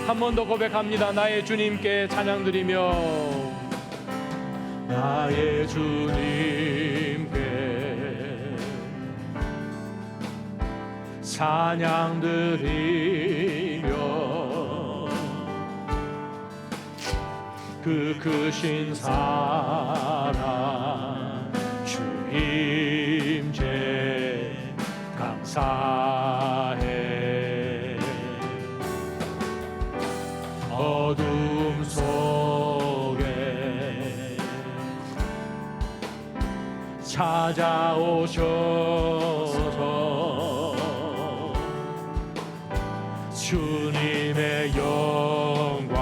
한 번 더 고백합니다. 나의 주님께 찬양 드리며 나의 주님께 찬양 드리며 그 크신 사랑 주 힘제 감사해. 어둠 속에 찾아오셔서 주님의 영광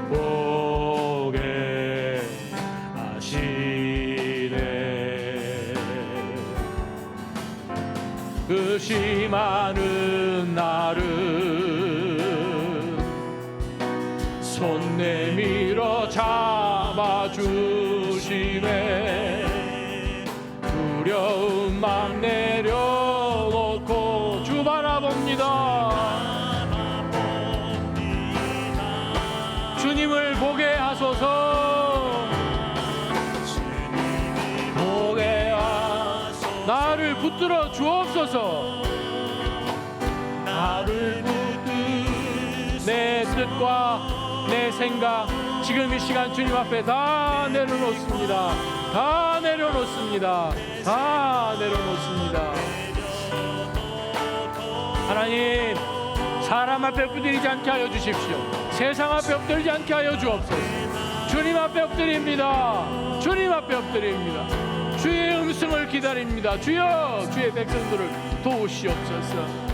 보게 하시네. 의심하는 나를 손 내밀어 잡아주시네. 두려운 맘 내려놓고 주 바라봅니다. 주님을 보게 하소서. 보게 하소서. 나를 붙들어 주옵소서. 나를 붙들 내 뜻과 내 생각 지금 이 시간 주님 앞에 다 내려놓습니다. 다 내려놓습니다. 다 내려놓습니다. 하나님, 사람 앞에 엎드리지 않게 하여 주십시오. 세상 앞에 엎드리지 않게 하여 주옵소서. 주님 앞에 엎드립니다. 주님 앞에 엎드립니다. 주의 음성을 기다립니다. 주여, 주의 백성들을 도우시옵소서.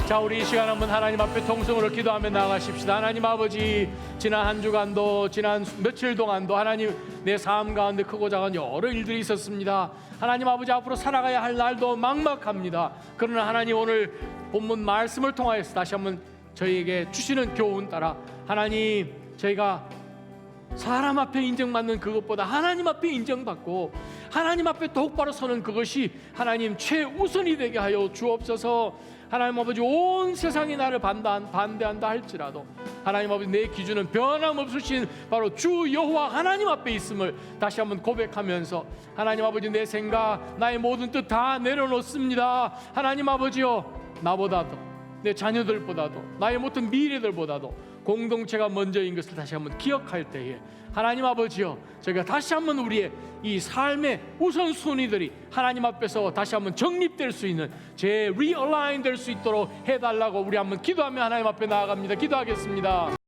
자, 우리 이 시간 한번 하나님 앞에 통성으로 기도하며 나가십시다. 하나님 아버지, 지난 한 주간도 지난 며칠 동안도 하나님 내 삶 가운데 크고 작은 여러 일들이 있었습니다. 하나님 아버지, 앞으로 살아가야 할 날도 막막합니다. 그러나 하나님, 오늘 본문 말씀을 통하여서 다시 한번 저희에게 주시는 교훈 따라 하나님, 저희가 사람 앞에 인정받는 그것보다 하나님 앞에 인정받고 하나님 앞에 똑바로 서는 그것이 하나님 최우선이 되게 하여 주옵소서. 하나님 아버지, 온 세상이 나를 반대한다 할지라도 하나님 아버지, 내 기준은 변함없으신 바로 주 여호와 하나님 앞에 있음을 다시 한번 고백하면서 하나님 아버지, 내 생각 나의 모든 뜻 다 내려놓습니다. 하나님 아버지요, 나보다도 내 자녀들보다도 나의 모든 미래들보다도 공동체가 먼저인 것을 다시 한번 기억할 때에 하나님 아버지여, 저희가 다시 한번 우리의 이 삶의 우선순위들이 하나님 앞에서 다시 한번 정립될 수 있는, 리얼라인 될 수 있도록 해달라고 우리 한번 기도하며 하나님 앞에 나아갑니다. 기도하겠습니다.